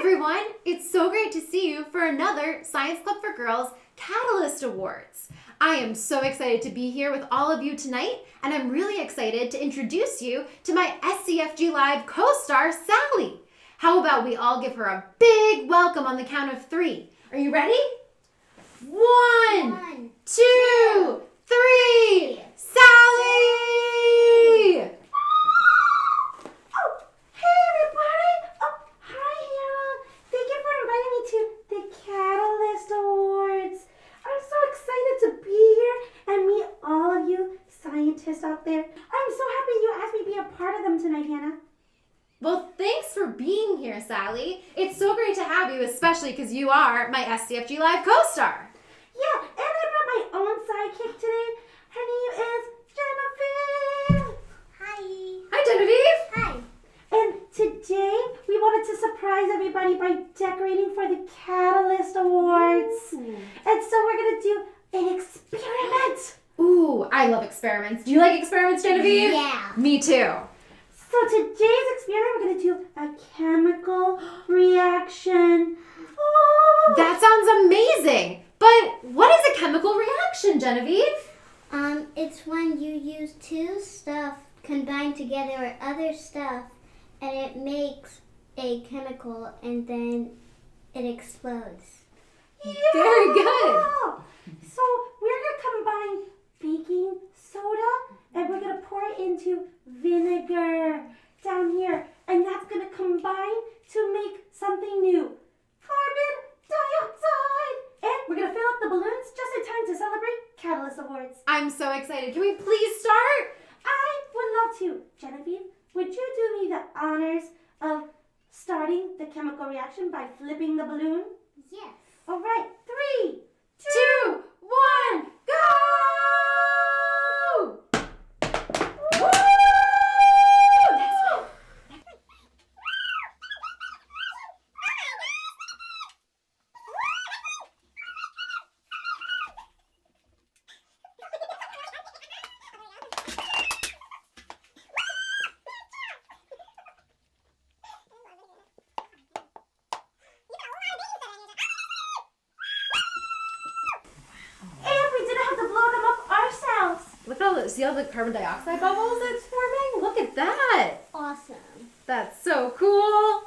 everyone! It's so great to see you for another Science Club for Girls Catalyst Awards. I am so excited to be here with all of you tonight, and I'm really excited to introduce you to my SCFG Live co-star, Sally. How about we all give her a big welcome on the count of 3. Are you ready? 1, 2, 3! Sally! Out there. I'm so happy you asked me to be a part of them tonight, Hannah. Well, thanks for being here, Sally. It's so great to have you, especially because you are my SCFG Live co-star. Yeah, and I brought my own sidekick today. Her name is Genevieve. Hi. Hi, Genevieve. Hi. And today we wanted to surprise everybody by decorating for the Catalyst Awards. Ooh. And so we're going to do an experiment. Ooh, I love experiments. Do you like experiments, Genevieve? Yeah. Me too. So today's experiment, we're going to do a chemical reaction. Oh. That sounds amazing. But what is a chemical reaction, Genevieve? It's when you use two stuff combined together or other stuff, and it makes a chemical, and then it explodes. Yeah. Very good. So we're going to combine baking soda and we're going to pour it into vinegar down here, and that's going to combine to make something new, carbon dioxide. And we're going to fill up the balloons just in time to celebrate Catalyst Awards. I'm so excited. Can we please start? I would love to. Genevieve, would you do me the honors of starting the chemical reaction by flipping the balloon? Yes. All right, 3, 2, 1, go! Woo! Look at all see all the carbon dioxide bubbles that's forming? Look at that. Awesome. That's so cool.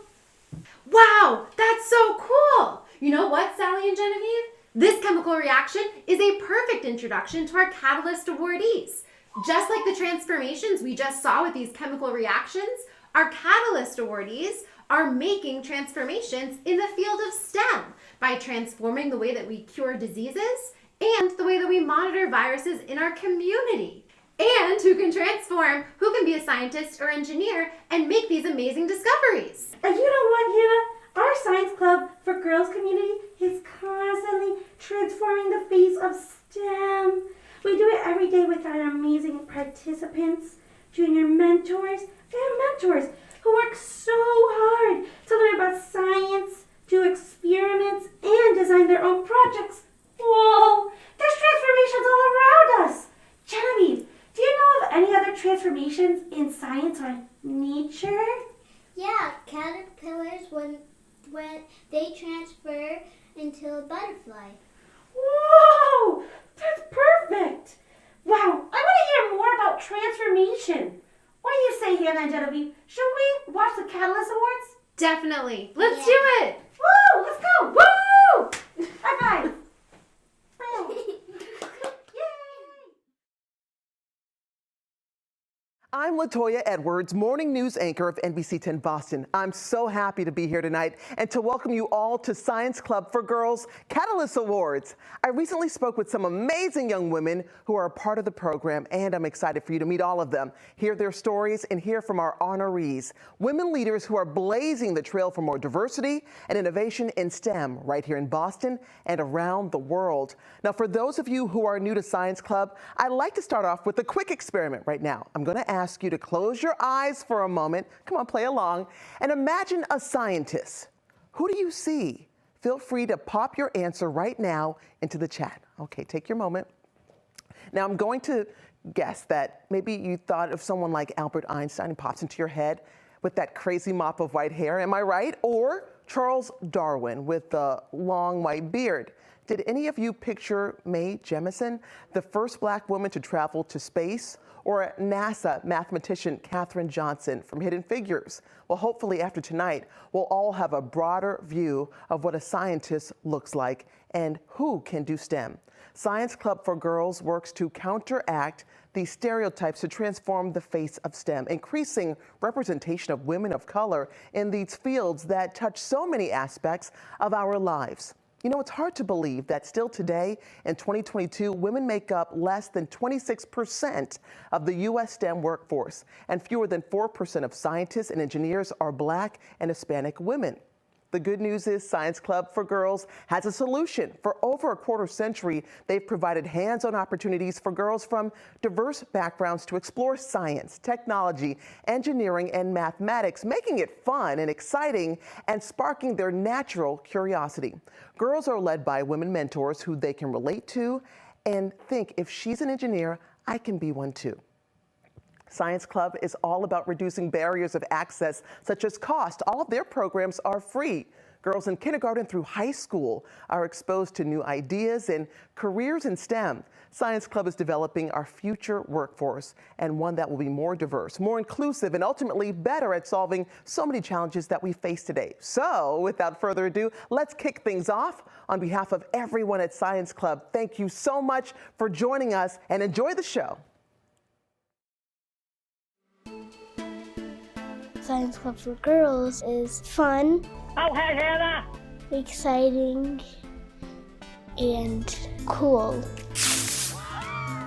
Wow, that's so cool. You know what, Sally and Genevieve? This chemical reaction is a perfect introduction to our Catalyst awardees. Just like the transformations we just saw with these chemical reactions, our Catalyst awardees are making transformations in the field of STEM by transforming the way that we cure diseases and the way that we monitor viruses in our community. And who can transform, who can be a scientist or engineer and make these amazing discoveries. And you know what, Hannah? Our Science Club for Girls community is constantly transforming the face of STEM. We do it every day with our amazing participants, junior mentors, and mentors who work so hard to learn about science, do experiments, and design their own projects. Whoa, there's transformations all around us. Genevieve, do you know of any other transformations in science or nature? Yeah, caterpillars when they transfer into a butterfly. Whoa, that's perfect. Wow, I want to hear more about transformation. What do you say, Hannah and Genevieve? Should we watch the Catalyst Awards? Definitely. Let's Yeah. do it. Woo, let's go. Woo! High five. I'm LaToya Edwards, morning news anchor of NBC 10 Boston. I'm so happy to be here tonight and to welcome you all to Science Club for Girls Catalyst Awards. I recently spoke with some amazing young women who are a part of the program, and I'm excited for you to meet all of them, hear their stories, and hear from our honorees, women leaders who are blazing the trail for more diversity and innovation in STEM right here in Boston and around the world. Now, for those of you who are new to Science Club, I'd like to start off with a quick experiment right now. I'm going to ask you to close your eyes for a moment. Come on, play along. And imagine a scientist. Who do you see? Feel free to pop your answer right now into the chat. Okay, take your moment. Now, I'm going to guess that maybe you thought of someone like Albert Einstein, who pops into your head with that crazy mop of white hair. Am I right? Or Charles Darwin with the long white beard. Did any of you picture Mae Jemison, the first Black woman to travel to space? Or NASA mathematician Katherine Johnson from Hidden Figures? Well, hopefully after tonight, we'll all have a broader view of what a scientist looks like and who can do STEM. Science Club for Girls works to counteract these stereotypes to transform the face of STEM, increasing representation of women of color in these fields that touch so many aspects of our lives. You know, it's hard to believe that still today, in 2022, women make up less than 26% of the U.S. STEM workforce, and fewer than 4% of scientists and engineers are Black and Hispanic women. The good news is Science Club for Girls has a solution. For over a quarter century, they've provided hands-on opportunities for girls from diverse backgrounds to explore science, technology, engineering, and mathematics, making it fun and exciting and sparking their natural curiosity. Girls are led by women mentors who they can relate to and think, if she's an engineer, I can be one too. Science Club is all about reducing barriers of access, such as cost. All of their programs are free. Girls in kindergarten through high school are exposed to new ideas and careers in STEM. Science Club is developing our future workforce, and one that will be more diverse, more inclusive, and ultimately better at solving so many challenges that we face today. So, without further ado, let's kick things off. On behalf of everyone at Science Club, thank you so much for joining us, and enjoy the show. Science Club for Girls is fun. Oh, hey, Hannah! Exciting, and cool.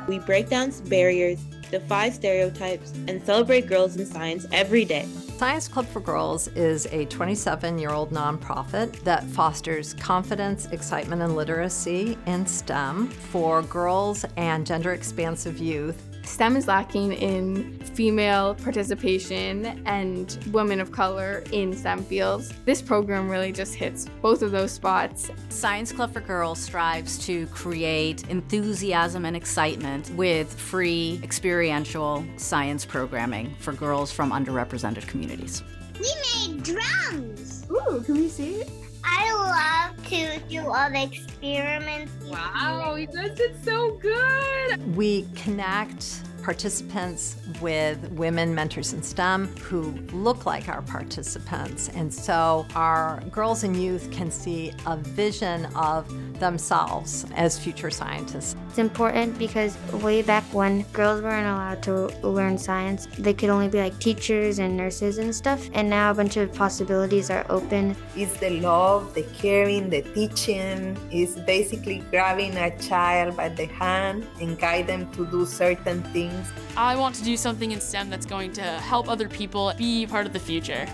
We break down barriers, defy stereotypes, and celebrate girls in science every day. Science Club for Girls is a 27-year-old nonprofit that fosters confidence, excitement, and literacy in STEM for girls and gender-expansive youth. STEM is lacking in female participation and women of color in STEM fields. This program really just hits both of those spots. Science Club for Girls strives to create enthusiasm and excitement with free experiential science programming for girls from underrepresented communities. We made drums. Ooh, can we see? I love to do all the experiments. Wow, you guys did so good. We connect participants with women mentors in STEM who look like our participants. And so our girls and youth can see a vision of themselves as future scientists. It's important because way back when girls weren't allowed to learn science, they could only be like teachers and nurses and stuff. And now a bunch of possibilities are open. It's the love, the caring, the teaching. It's basically grabbing a child by the hand and guide them to do certain things. I want to do something in STEM that's going to help other people be part of the future.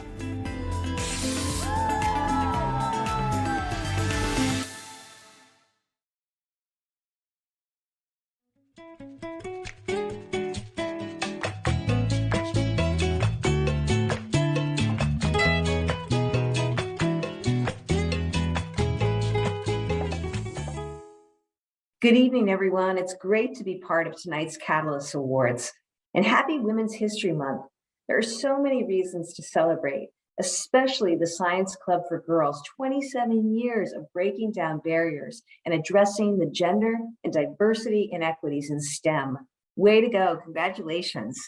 Good evening, everyone. It's great to be part of tonight's Catalyst Awards. And happy Women's History Month. There are so many reasons to celebrate, especially the Science Club for Girls' 27 years of breaking down barriers and addressing the gender and diversity inequities in STEM. Way to go, congratulations.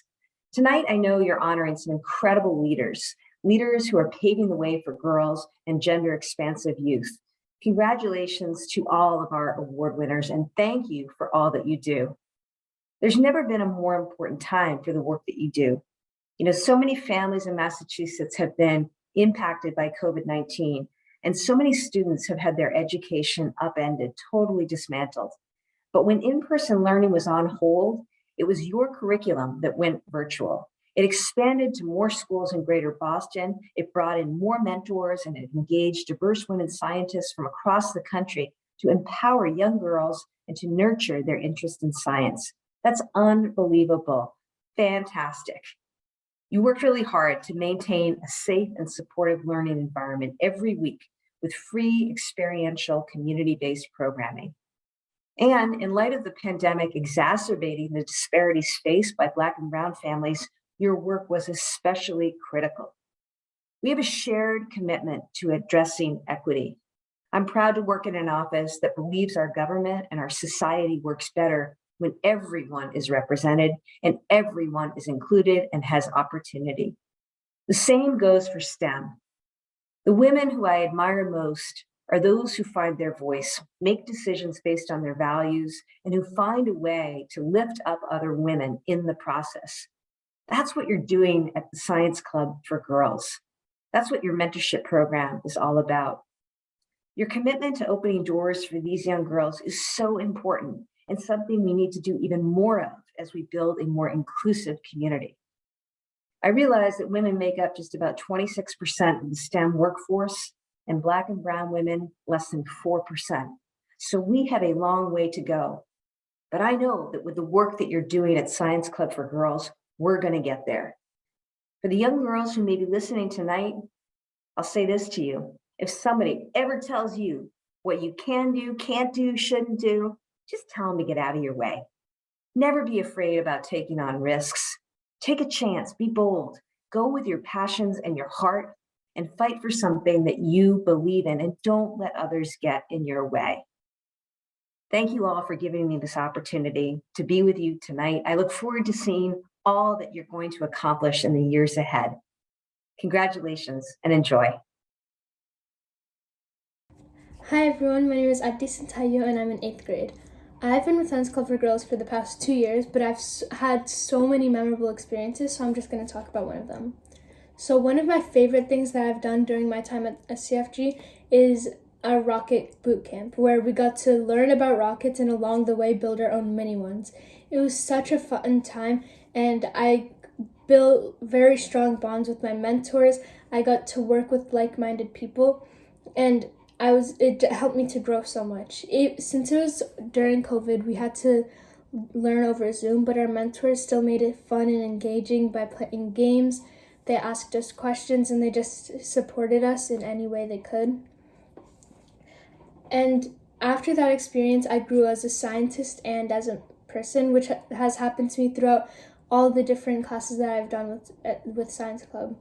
Tonight, I know you're honoring some incredible leaders who are paving the way for girls and gender expansive youth. Congratulations to all of our award winners, and thank you for all that you do. There's never been a more important time for the work that you do. You know, so many families in Massachusetts have been impacted by COVID-19, and so many students have had their education upended, totally dismantled. But when in-person learning was on hold, it was your curriculum that went virtual. It expanded to more schools in Greater Boston. It brought in more mentors, and it engaged diverse women scientists from across the country to empower young girls and to nurture their interest in science. That's unbelievable. Fantastic. You worked really hard to maintain a safe and supportive learning environment every week with free experiential community-based programming. And in light of the pandemic exacerbating the disparities faced by Black and Brown families, your work was especially critical. We have a shared commitment to addressing equity. I'm proud to work in an office that believes our government and our society works better when everyone is represented and everyone is included and has opportunity. The same goes for STEM. The women who I admire most are those who find their voice, make decisions based on their values, and who find a way to lift up other women in the process. That's what you're doing at the Science Club for Girls. That's what your mentorship program is all about. Your commitment to opening doors for these young girls is so important and something we need to do even more of as we build a more inclusive community. I realize that women make up just about 26% of the STEM workforce, and Black and Brown women less than 4%. So we have a long way to go. But I know that with the work that you're doing at Science Club for Girls, we're going to get there. For the young girls who may be listening tonight, I'll say this to you. If somebody ever tells you what you can do, can't do, shouldn't do, just tell them to get out of your way. Never be afraid about taking on risks. Take a chance, be bold, go with your passions and your heart, and fight for something that you believe in, and don't let others get in your way. Thank you all for giving me this opportunity to be with you tonight. I look forward to seeing all that you're going to accomplish in the years ahead. Congratulations and enjoy. Hi everyone, my name is Aditi Santayo and I'm in 8th grade. I've been with Science Club for Girls for the past 2 years, but I've had so many memorable experiences, so I'm just going to talk about one of them. So one of my favorite things that I've done during my time at SCFG is a rocket boot camp, where we got to learn about rockets and along the way build our own mini ones. It was such a fun time, and I built very strong bonds with my mentors. I got to work with like-minded people, and it helped me to grow so much. Since it was during COVID, we had to learn over Zoom, but our mentors still made it fun and engaging by playing games. They asked us questions and they just supported us in any way they could. And after that experience, I grew as a scientist and as a person, which has happened to me throughout all the different classes that I've done with Science Club.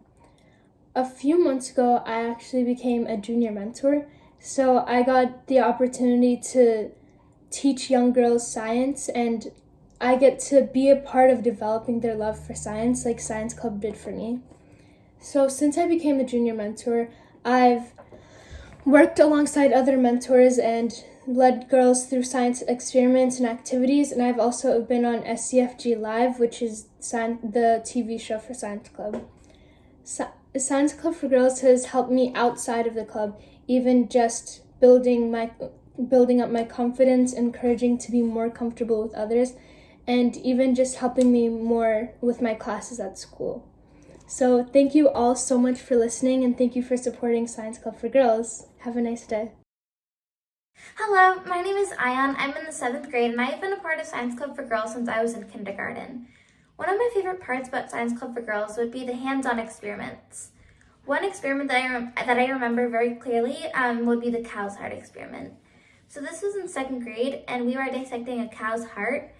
A few months ago, I actually became a junior mentor. So I got the opportunity to teach young girls science, and I get to be a part of developing their love for science like Science Club did for me. So since I became a junior mentor, I've worked alongside other mentors and led girls through science experiments and activities, and I've also been on SCFG Live, which is the TV show for Science Club. Science Club for Girls has helped me outside of the club, even just building up my confidence, encouraging to be more comfortable with others, and even just helping me more with my classes at school. So thank you all so much for listening, and thank you for supporting Science Club for Girls. Have a nice day. Hello, my name is Ayan. I'm in the 7th grade, and I have been a part of Science Club for Girls since I was in kindergarten. One of my favorite parts about Science Club for Girls would be the hands-on experiments. One experiment that I remember very clearly would be the cow's heart experiment. So this was in 2nd grade, and we were dissecting a cow's heart.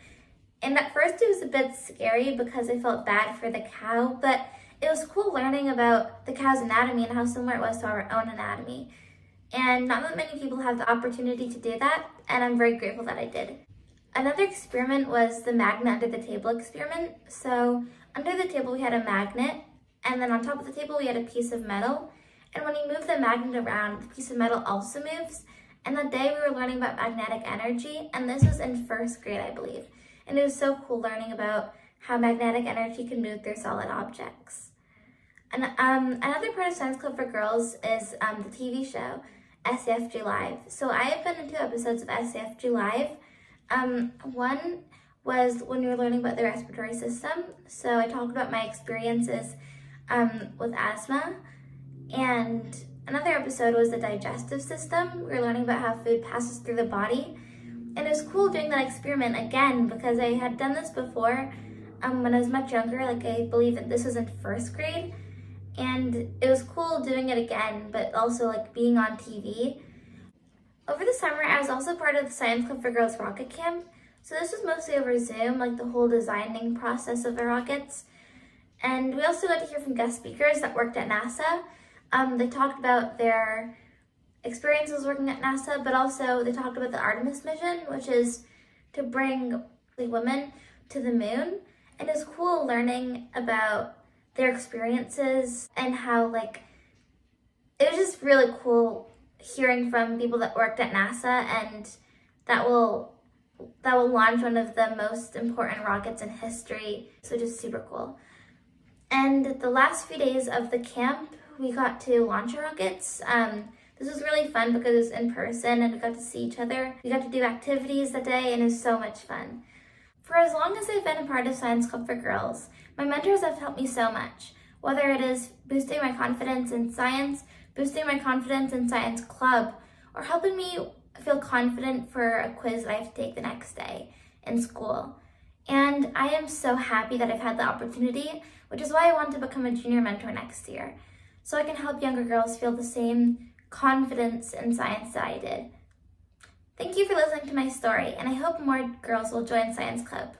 And at first it was a bit scary because I felt bad for the cow, but it was cool learning about the cow's anatomy and how similar it was to our own anatomy. And not that many people have the opportunity to do that, and I'm very grateful that I did. Another experiment was the magnet under the table experiment. So under the table we had a magnet, and then on top of the table we had a piece of metal. And when you move the magnet around, the piece of metal also moves. And that day we were learning about magnetic energy, and this was in 1st grade, I believe. And it was so cool learning about how magnetic energy can move through solid objects. And another part of Science Club for Girls is the TV show, SCFG Live. So I have been in 2 episodes of SCFG Live. One was when we were learning about the respiratory system. So I talked about my experiences with asthma. And another episode was the digestive system. We were learning about how food passes through the body. And it was cool doing that experiment again because I had done this before when I was much younger. Like I believe that this was in 1st grade. And it was cool doing it again, but also like being on TV. Over the summer, I was also part of the Science Club for Girls Rocket Camp. So this was mostly over Zoom, like the whole designing process of the rockets. And we also got to hear from guest speakers that worked at NASA. They talked about their experiences working at NASA, but also they talked about the Artemis mission, which is to bring women to the moon. And it's cool learning about their experiences and how, like, it was just really cool hearing from people that worked at NASA and that will launch one of the most important rockets in history. So just super cool. And the last few days of the camp, we got to launch rockets. This was really fun because it was in person and we got to see each other. We got to do activities that day and it was so much fun. For as long as I've been a part of Science Club for Girls, my mentors have helped me so much. Whether it is boosting my confidence in science, boosting my confidence in Science Club, or helping me feel confident for a quiz that I have to take the next day in school. And I am so happy that I've had the opportunity, which is why I want to become a junior mentor next year, so I can help younger girls feel the same confidence in science that I did. Thank you for listening to my story, and I hope more girls will join Science Club.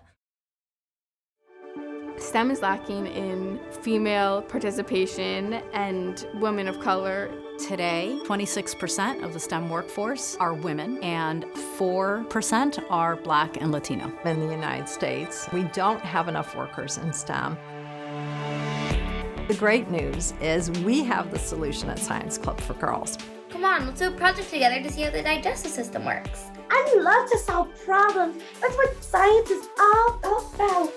STEM is lacking in female participation and women of color. Today, 26% of the STEM workforce are women and 4% are Black and Latino. In the United States, we don't have enough workers in STEM. The great news is we have the solution at Science Club for Girls. Come on, let's do a project together to see how the digestive system works. I love to solve problems. That's what science is all about.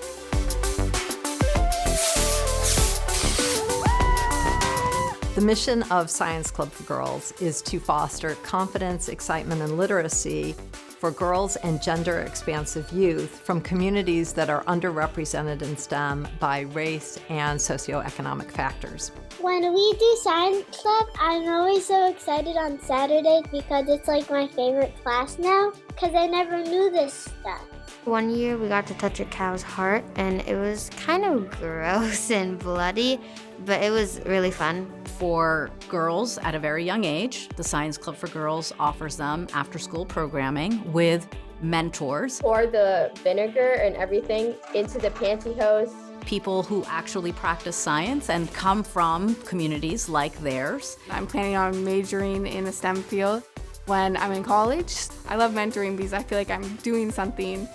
The mission of Science Club for Girls is to foster confidence, excitement, and literacy for girls and gender-expansive youth from communities that are underrepresented in STEM by race and socioeconomic factors. When we do Science Club, I'm always so excited on Saturdays because it's like my favorite class now, because I never knew this stuff. One year we got to touch a cow's heart, and it was kind of gross and bloody, but it was really fun. For girls at a very young age, the Science Club for Girls offers them after-school programming with mentors. Pour the vinegar and everything into the pantyhose. People who actually practice science and come from communities like theirs. I'm planning on majoring in a STEM field when I'm in college. I love mentoring because I feel like I'm doing something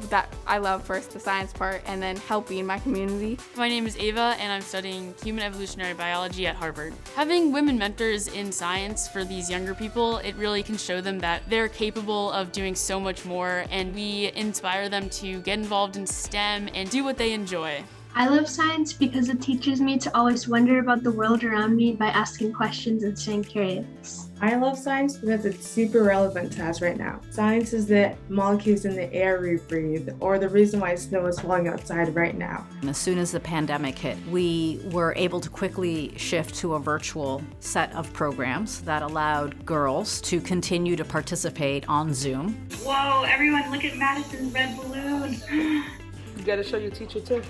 that I love, first the science part and then helping my community. My name is Ava and I'm studying human evolutionary biology at Harvard. Having women mentors in science for these younger people, it really can show them that they're capable of doing so much more, and we inspire them to get involved in STEM and do what they enjoy. I love science because it teaches me to always wonder about the world around me by asking questions and staying curious. I love science because it's super relevant to us right now. Science is the molecules in the air we breathe, or the reason why snow is falling outside right now. And as soon as the pandemic hit, we were able to quickly shift to a virtual set of programs that allowed girls to continue to participate on Zoom. Whoa, everyone look at Madison's red balloon. You gotta show your teacher too.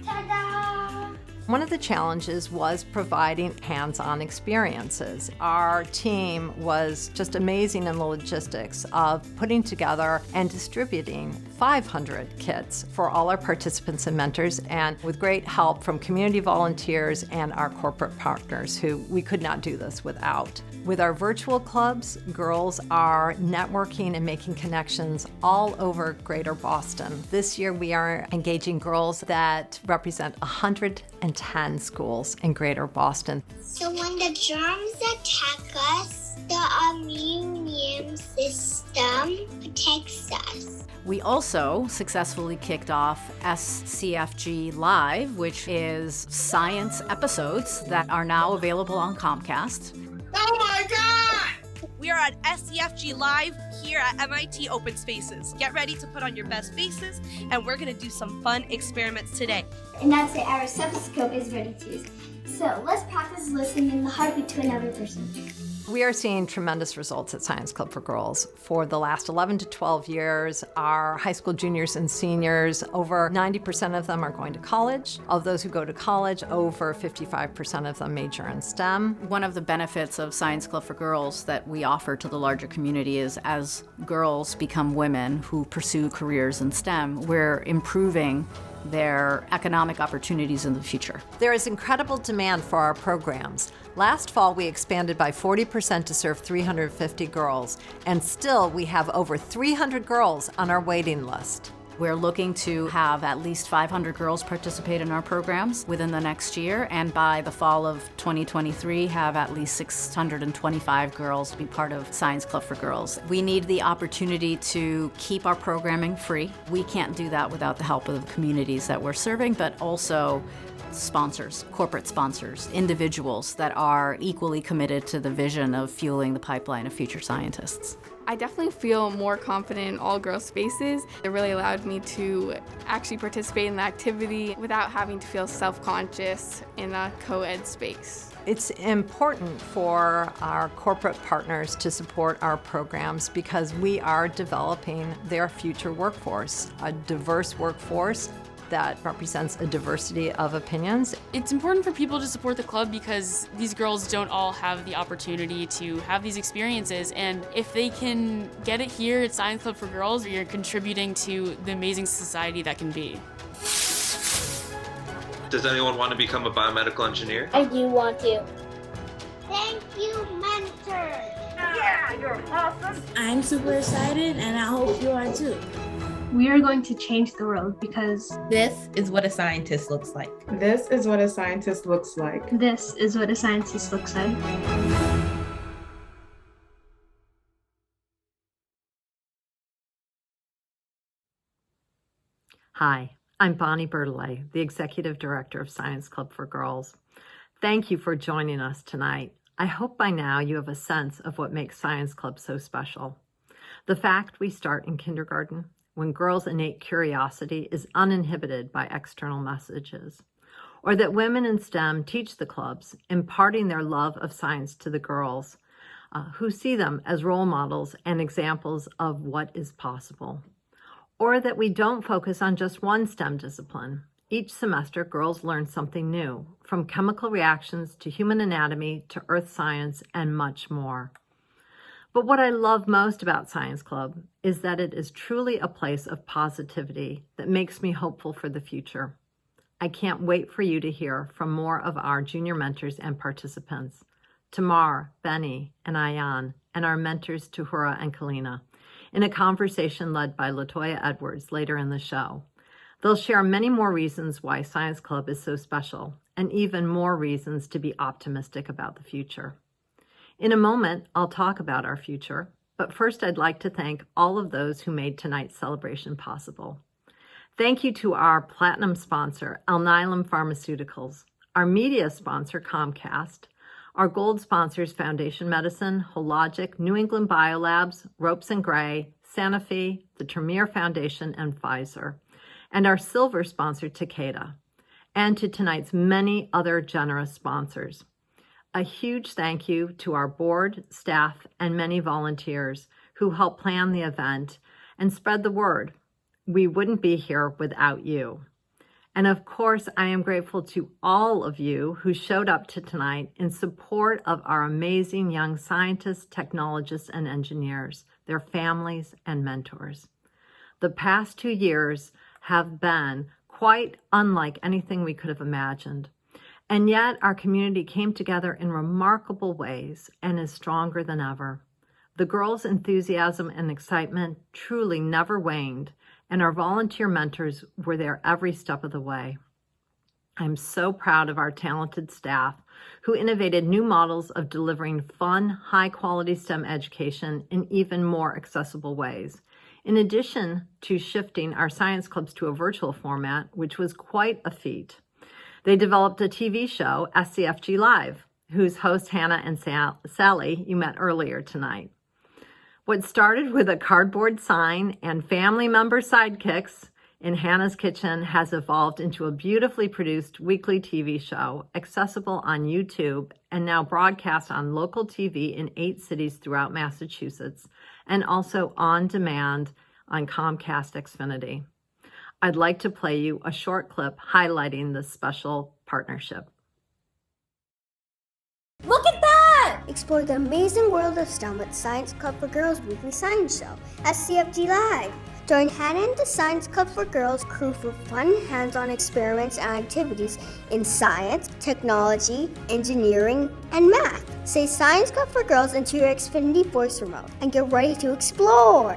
Ta-da! One of the challenges was providing hands-on experiences. Our team was just amazing in the logistics of putting together and distributing 500 kits for all our participants and mentors, and with great help from community volunteers and our corporate partners, who we could not do this without. With our virtual clubs, girls are networking and making connections all over Greater Boston. This year we are engaging girls that represent 110 schools in Greater Boston. So when the germs attack us, the immune system protects us. We also successfully kicked off SCFG Live, which is science episodes that are now available on Comcast. Oh my God! We are at SCFG Live here at MIT Open Spaces. Get ready to put on your best faces, and we're gonna do some fun experiments today. And that's it, our stethoscope is ready to use. So let's practice listening in the heartbeat to another person. We are seeing tremendous results at Science Club for Girls. For the last 11 to 12 years, our high school juniors and seniors, over 90% of them are going to college. Of those who go to college, over 55% of them major in STEM. One of the benefits of Science Club for Girls that we offer to the larger community is, as girls become women who pursue careers in STEM, we're improving their economic opportunities in the future. There is incredible demand for our programs. Last fall, we expanded by 40% to serve 350 girls, and still we have over 300 girls on our waiting list. We're looking to have at least 500 girls participate in our programs within the next year, and by the fall of 2023 have at least 625 girls be part of Science Club for Girls. We need the opportunity to keep our programming free. We can't do that without the help of the communities that we're serving, but also sponsors, corporate sponsors, individuals that are equally committed to the vision of fueling the pipeline of future scientists. I definitely feel more confident in all girls spaces. It really allowed me to actually participate in the activity without having to feel self-conscious in a co-ed space. It's important for our corporate partners to support our programs because we are developing their future workforce, a diverse workforce that represents a diversity of opinions. It's important for people to support the club because these girls don't all have the opportunity to have these experiences, and if they can get it here at Science Club for Girls, you're contributing to the amazing society that can be. Does anyone want to become a biomedical engineer? I do want to. Thank you, mentor. Yeah, you're awesome. I'm super excited and I hope you are too. We are going to change the world because this is what a scientist looks like. This is what a scientist looks like. This is what a scientist looks like. Hi, I'm Bonnie Bertollet, the Executive Director of Science Club for Girls. Thank you for joining us tonight. I hope by now you have a sense of what makes Science Club so special. The fact we start in kindergarten, when girls' innate curiosity is uninhibited by external messages, or that women in STEM teach the clubs, imparting their love of science to the girls who see them as role models and examples of what is possible, or that we don't focus on just one STEM discipline. Each semester, girls learn something new, from chemical reactions to human anatomy to earth science and much more. But what I love most about Science Club is that it is truly a place of positivity that makes me hopeful for the future. I can't wait for you to hear from more of our junior mentors and participants, Tamar, Benny, and Ayan, and our mentors Tuhura and Kalina, in a conversation led by Latoya Edwards later in the show. They'll share many more reasons why Science Club is so special, and even more reasons to be optimistic about the future. In a moment, I'll talk about our future, but first I'd like to thank all of those who made tonight's celebration possible. Thank you to our platinum sponsor, Alnylam Pharmaceuticals, our media sponsor, Comcast, our gold sponsors, Foundation Medicine, Hologic, New England Biolabs, Ropes & Gray, Sanofi, the Tremere Foundation, and Pfizer, and our silver sponsor, Takeda, and to tonight's many other generous sponsors. A huge thank you to our board, staff, and many volunteers who helped plan the event and spread the word. We wouldn't be here without you. And of course, I am grateful to all of you who showed up to tonight in support of our amazing young scientists, technologists, and engineers, their families, and mentors. The past 2 years have been quite unlike anything we could have imagined. And yet our community came together in remarkable ways and is stronger than ever. The girls' enthusiasm and excitement truly never waned, and our volunteer mentors were there every step of the way. I'm so proud of our talented staff who innovated new models of delivering fun, high-quality STEM education in even more accessible ways, in addition to shifting our science clubs to a virtual format, which was quite a feat. They developed a TV show, SCFG Live, whose hosts Hannah and Sally you met earlier tonight. What started with a cardboard sign and family member sidekicks in Hannah's kitchen has evolved into a beautifully produced weekly TV show, accessible on YouTube and now broadcast on local TV in 8 cities throughout Massachusetts, and also on demand on Comcast Xfinity. I'd like to play you a short clip highlighting this special partnership. Look at that! Explore the amazing world of STEM with Science Club for Girls weekly science show, SCFG Live. Join Hannah and the Science Club for Girls crew for fun hands-on experiments and activities in science, technology, engineering, and math. Say Science Club for Girls into your Xfinity voice remote and get ready to explore.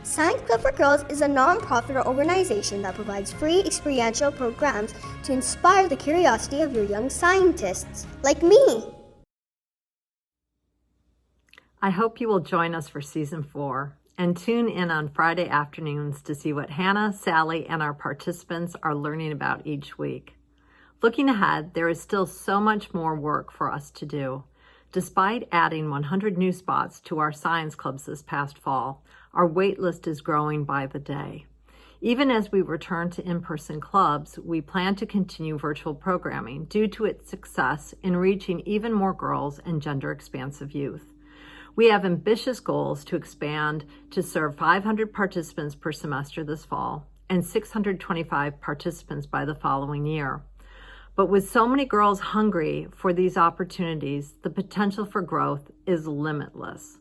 Science Club for Girls is a non-profit organization that provides free experiential programs to inspire the curiosity of your young scientists, like me. I hope you will join us for Season 4 and tune in on Friday afternoons to see what Hannah, Sally, and our participants are learning about each week. Looking ahead, there is still so much more work for us to do. Despite adding 100 new spots to our science clubs this past fall, our wait list is growing by the day. Even as we return to in-person clubs, we plan to continue virtual programming due to its success in reaching even more girls and gender-expansive youth. We have ambitious goals to expand to serve 500 participants per semester this fall and 625 participants by the following year. But with so many girls hungry for these opportunities, the potential for growth is limitless.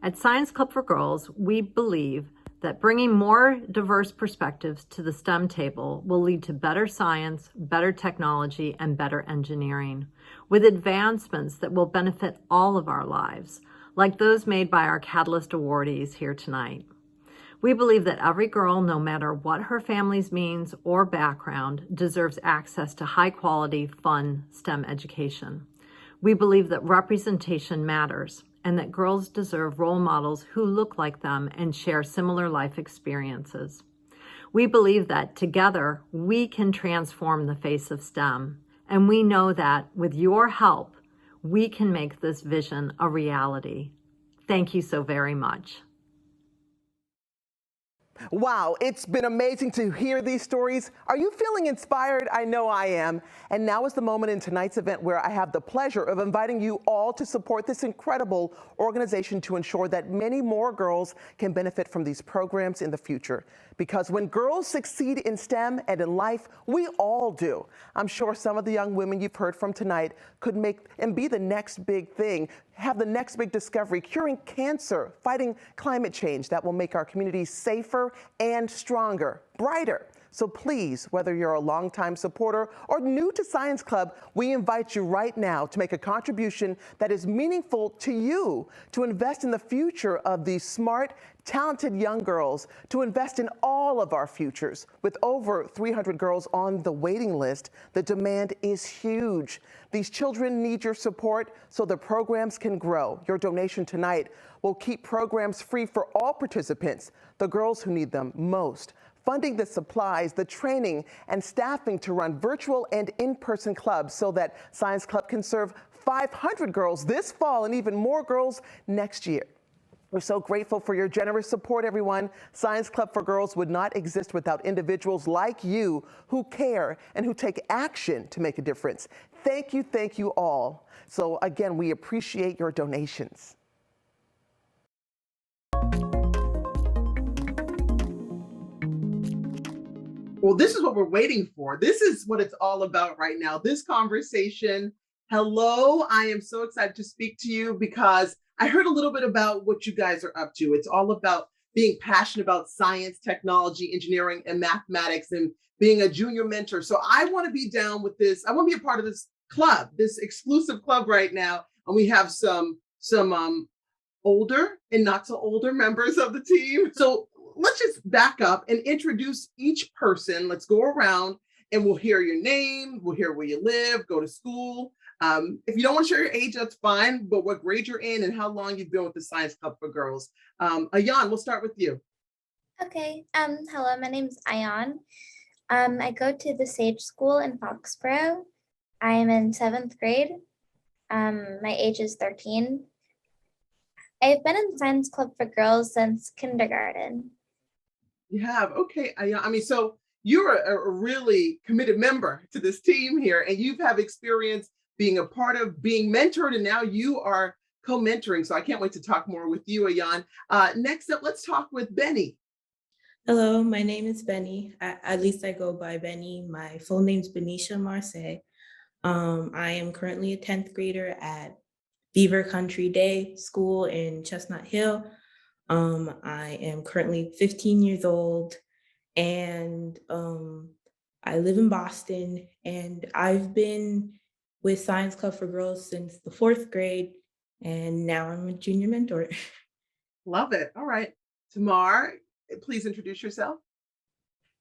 At Science Club for Girls, we believe that bringing more diverse perspectives to the STEM table will lead to better science, better technology, and better engineering, with advancements that will benefit all of our lives, like those made by our Catalyst awardees here tonight. We believe that every girl, no matter what her family's means or background, deserves access to high-quality, fun STEM education. We believe that representation matters and that girls deserve role models who look like them and share similar life experiences. We believe that together we can transform the face of STEM, and we know that with your help, we can make this vision a reality. Thank you so very much. Wow, it's been amazing to hear these stories. Are you feeling inspired? I know I am. And now is the moment in tonight's event where I have the pleasure of inviting you all to support this incredible organization to ensure that many more girls can benefit from these programs in the future. Because when girls succeed in STEM and in life, we all do. I'm sure some of the young women you've heard from tonight could make and be the next big thing, have the next big discovery, curing cancer, fighting climate change that will make our communities safer and stronger, brighter. So please, whether you're a longtime supporter or new to Science Club, we invite you right now to make a contribution that is meaningful to you, to invest in the future of these smart, talented young girls, to invest in all of our futures. With over 300 girls on the waiting list, the demand is huge. These children need your support so the programs can grow. Your donation tonight will keep programs free for all participants, the girls who need them most, funding the supplies, the training, and staffing to run virtual and in-person clubs so that Science Club can serve 500 girls this fall and even more girls next year. We're so grateful for your generous support, everyone. Science Club for Girls would not exist without individuals like you who care and who take action to make a difference. Thank you all. So again, we appreciate your donations. Well, this is what we're waiting for. This is what it's all about right now, this conversation. Hello, I am so excited to speak to you because I heard a little bit about what you guys are up to. It's all about being passionate about science, technology, engineering, and mathematics, and being a junior mentor. So I want to be down with this. I want to be a part of this club, this exclusive club right now. And we have some older and not so older members of the team. So let's just back up and introduce each person. Let's go around and we'll hear your name, we'll hear where you live, go to school. If you don't want to share your age, that's fine, but what grade you're in and how long you've been with the Science Club for Girls. Ayan, we'll start with you. Okay, hello, my name's Ayan. I go to the Sage School in Foxborough. I am in 7th grade. My age is 13. I've been in Science Club for Girls since kindergarten. You have, okay. I mean, so you're a really committed member to this team here, and you have experience being a part of being mentored, and now you are co-mentoring. So I can't wait to talk more with you, Ayan. Next up, let's talk with Benny. Hello, my name is Benny. At least I go by Benny. My full name's Benicia Marseille. I am currently a 10th grader at Beaver Country Day School in Chestnut Hill. I am currently 15 years old, and I live in Boston, and I've been with Science Club for Girls since the fourth grade, and now I'm a junior mentor. Love it. All right. Tamar, please introduce yourself.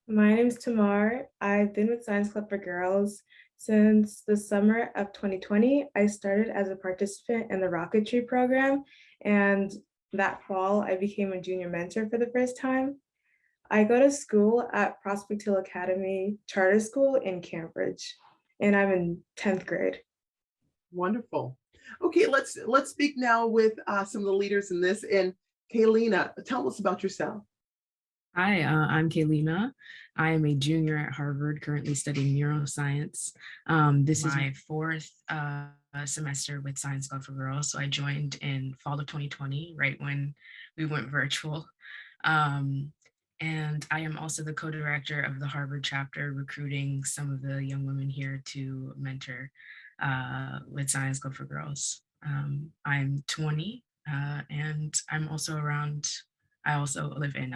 My name is Tamar. I've been with Science Club for Girls since the summer of 2020. I started as a participant in the rocketry program, and that fall I became a junior mentor for the first time. I go to school at Prospect Hill Academy Charter School in Cambridge, and I'm in 10th grade. Wonderful. Okay, let's speak now with some of the leaders in this. And Kaylina, tell us about yourself. Hi, I'm Kaylina. I am a junior at Harvard, currently studying neuroscience. This is my fourth semester with Science Club for Girls. So I joined in fall of 2020, right when we went virtual. And I am also the co-director of the Harvard chapter, recruiting some of the young women here to mentor with Science Club for Girls. I'm 20 and I'm also I also live in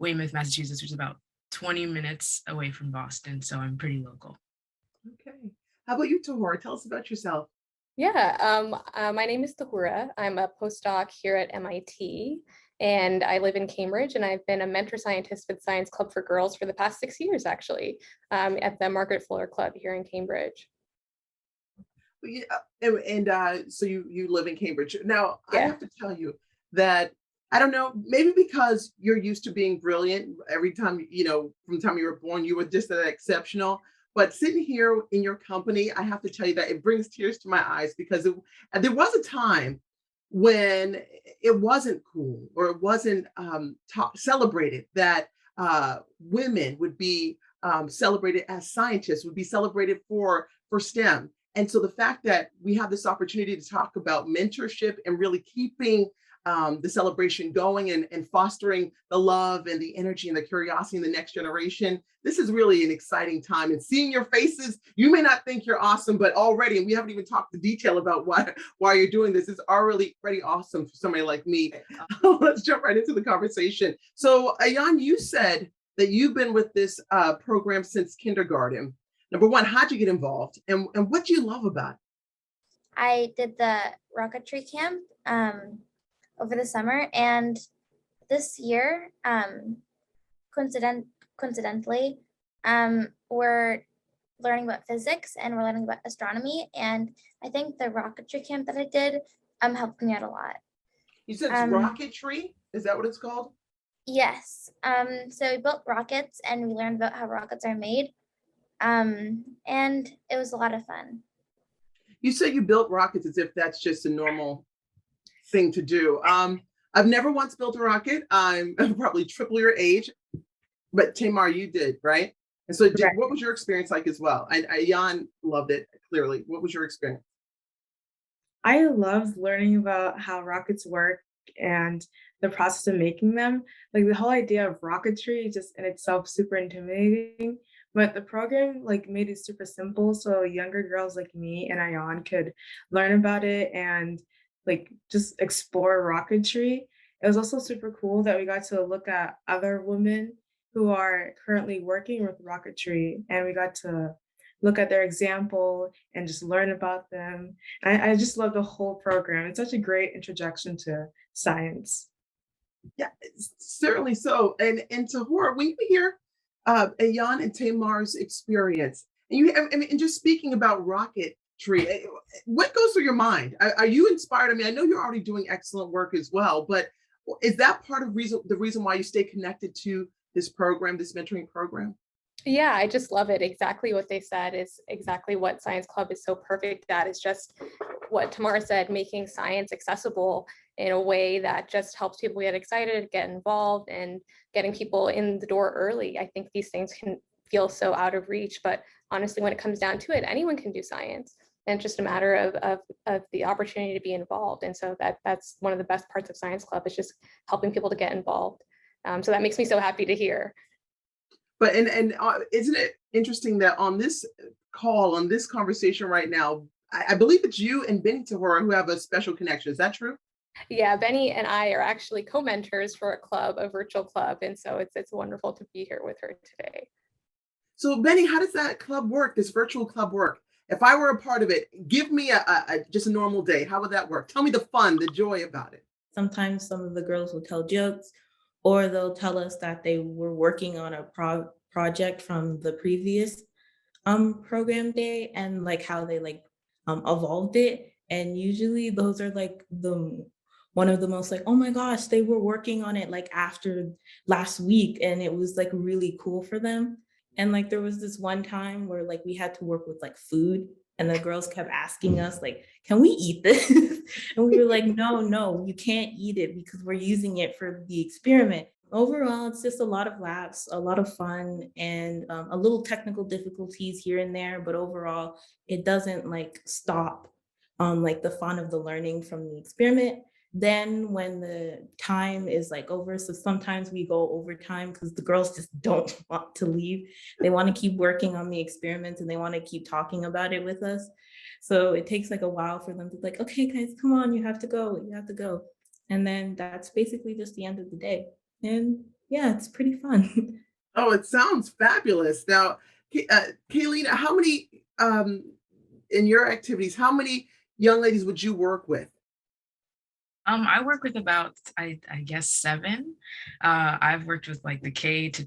Weymouth, Massachusetts, which is about 20 minutes away from Boston. So I'm pretty local. Okay. How about you, Tahora? Tell us about yourself. My name is Tahura. I'm a postdoc here at MIT, and I live in Cambridge, and I've been a mentor scientist with Science Club for Girls for the past 6 years, actually, at the Margaret Fuller Club here in Cambridge. Yeah, and so you live in Cambridge. Now, I have to tell you that, I don't know, maybe because you're used to being brilliant every time, from the time you were born, you were just that exceptional. But sitting here in your company, I have to tell you that it brings tears to my eyes because there was a time when it wasn't cool or it wasn't celebrated that women would be celebrated as scientists, would be celebrated for STEM. And so the fact that we have this opportunity to talk about mentorship and really keeping the celebration going and fostering the love and the energy and the curiosity in the next generation, this is really an exciting time. And seeing your faces, you may not think you're awesome, but already, and we haven't even talked the detail about why you're doing this, is already awesome for somebody like me. Let's jump right into the conversation. So Ayan, you said that you've been with this program since kindergarten. Number one, how'd you get involved, and what do you love about it? I did the rocketry camp over the summer, and this year, coincidentally, we're learning about physics and we're learning about astronomy, and I think the rocketry camp that I did helped me out a lot. You said it's rocketry? Is that what it's called? Yes. So we built rockets and we learned about how rockets are made. And it was a lot of fun. You say you built rockets as if that's just a normal thing to do. I've never once built a rocket. I'm probably triple your age, but Tamar, you did, right? And so what was your experience like as well? Ayan loved it, clearly. What was your experience? I loved learning about how rockets work and the process of making them. Like the whole idea of rocketry is just in itself super intimidating. But the program made it super simple, so younger girls like me and Ayan could learn about it and just explore rocketry. It was also super cool that we got to look at other women who are currently working with rocketry, and we got to look at their example and just learn about them. I just love the whole program. It's such a great introduction to science. Yeah, certainly so. And Tahora, when you hear Ayan and Tamar's experience, and just speaking about rocketry, what goes through your mind? Are you inspired? I mean, I know you're already doing excellent work as well, but is that part of the reason why you stay connected to this program, this mentoring program? Yeah, I just love it. Exactly what they said is exactly what Science Club is so perfect at. It's just what Tamara said, making science accessible in a way that just helps people get excited, get involved, and getting people in the door early. I think these things can feel so out of reach, but honestly, when it comes down to it, anyone can do science. And it's just a matter of the opportunity to be involved. And so that's one of the best parts of Science Club, is just helping people to get involved. So that makes me so happy to hear. But and isn't it interesting that on this call, on this conversation right now, I believe it's you and Benny Tahora who have a special connection. Is that true? Yeah, Benny and I are actually co-mentors for a club, a virtual club, and so it's wonderful to be here with her today. So, Benny, how does that club work, this virtual club work? If I were a part of it, give me just a normal day. How would that work? Tell me the fun, the joy about it. Sometimes some of the girls will tell jokes, or they'll tell us that they were working on a project from the previous program day and like how they like evolved it. And usually those are like the one of the most like, oh my gosh, they were working on it like after last week and it was like really cool for them. And like there was this one time where like we had to work with like food and the girls kept asking us like, can we eat this? And we were like, no, you can't eat it because we're using it for the experiment. Overall, it's just a lot of laughs, a lot of fun, and a little technical difficulties here and there. But overall, it doesn't like stop like the fun of the learning from the experiment. Then when the time is like over, so sometimes we go overtime because the girls just don't want to leave. They want to keep working on the experiments and they want to keep talking about it with us. So it takes like a while for them to like, okay, guys, come on, you have to go, you have to go. And then that's basically just the end of the day. And yeah, it's pretty fun. Oh, it sounds fabulous. Now, Kaylina, how many in your activities, how many young ladies would you work with? I work with about, I guess, 7. I've worked with like the K to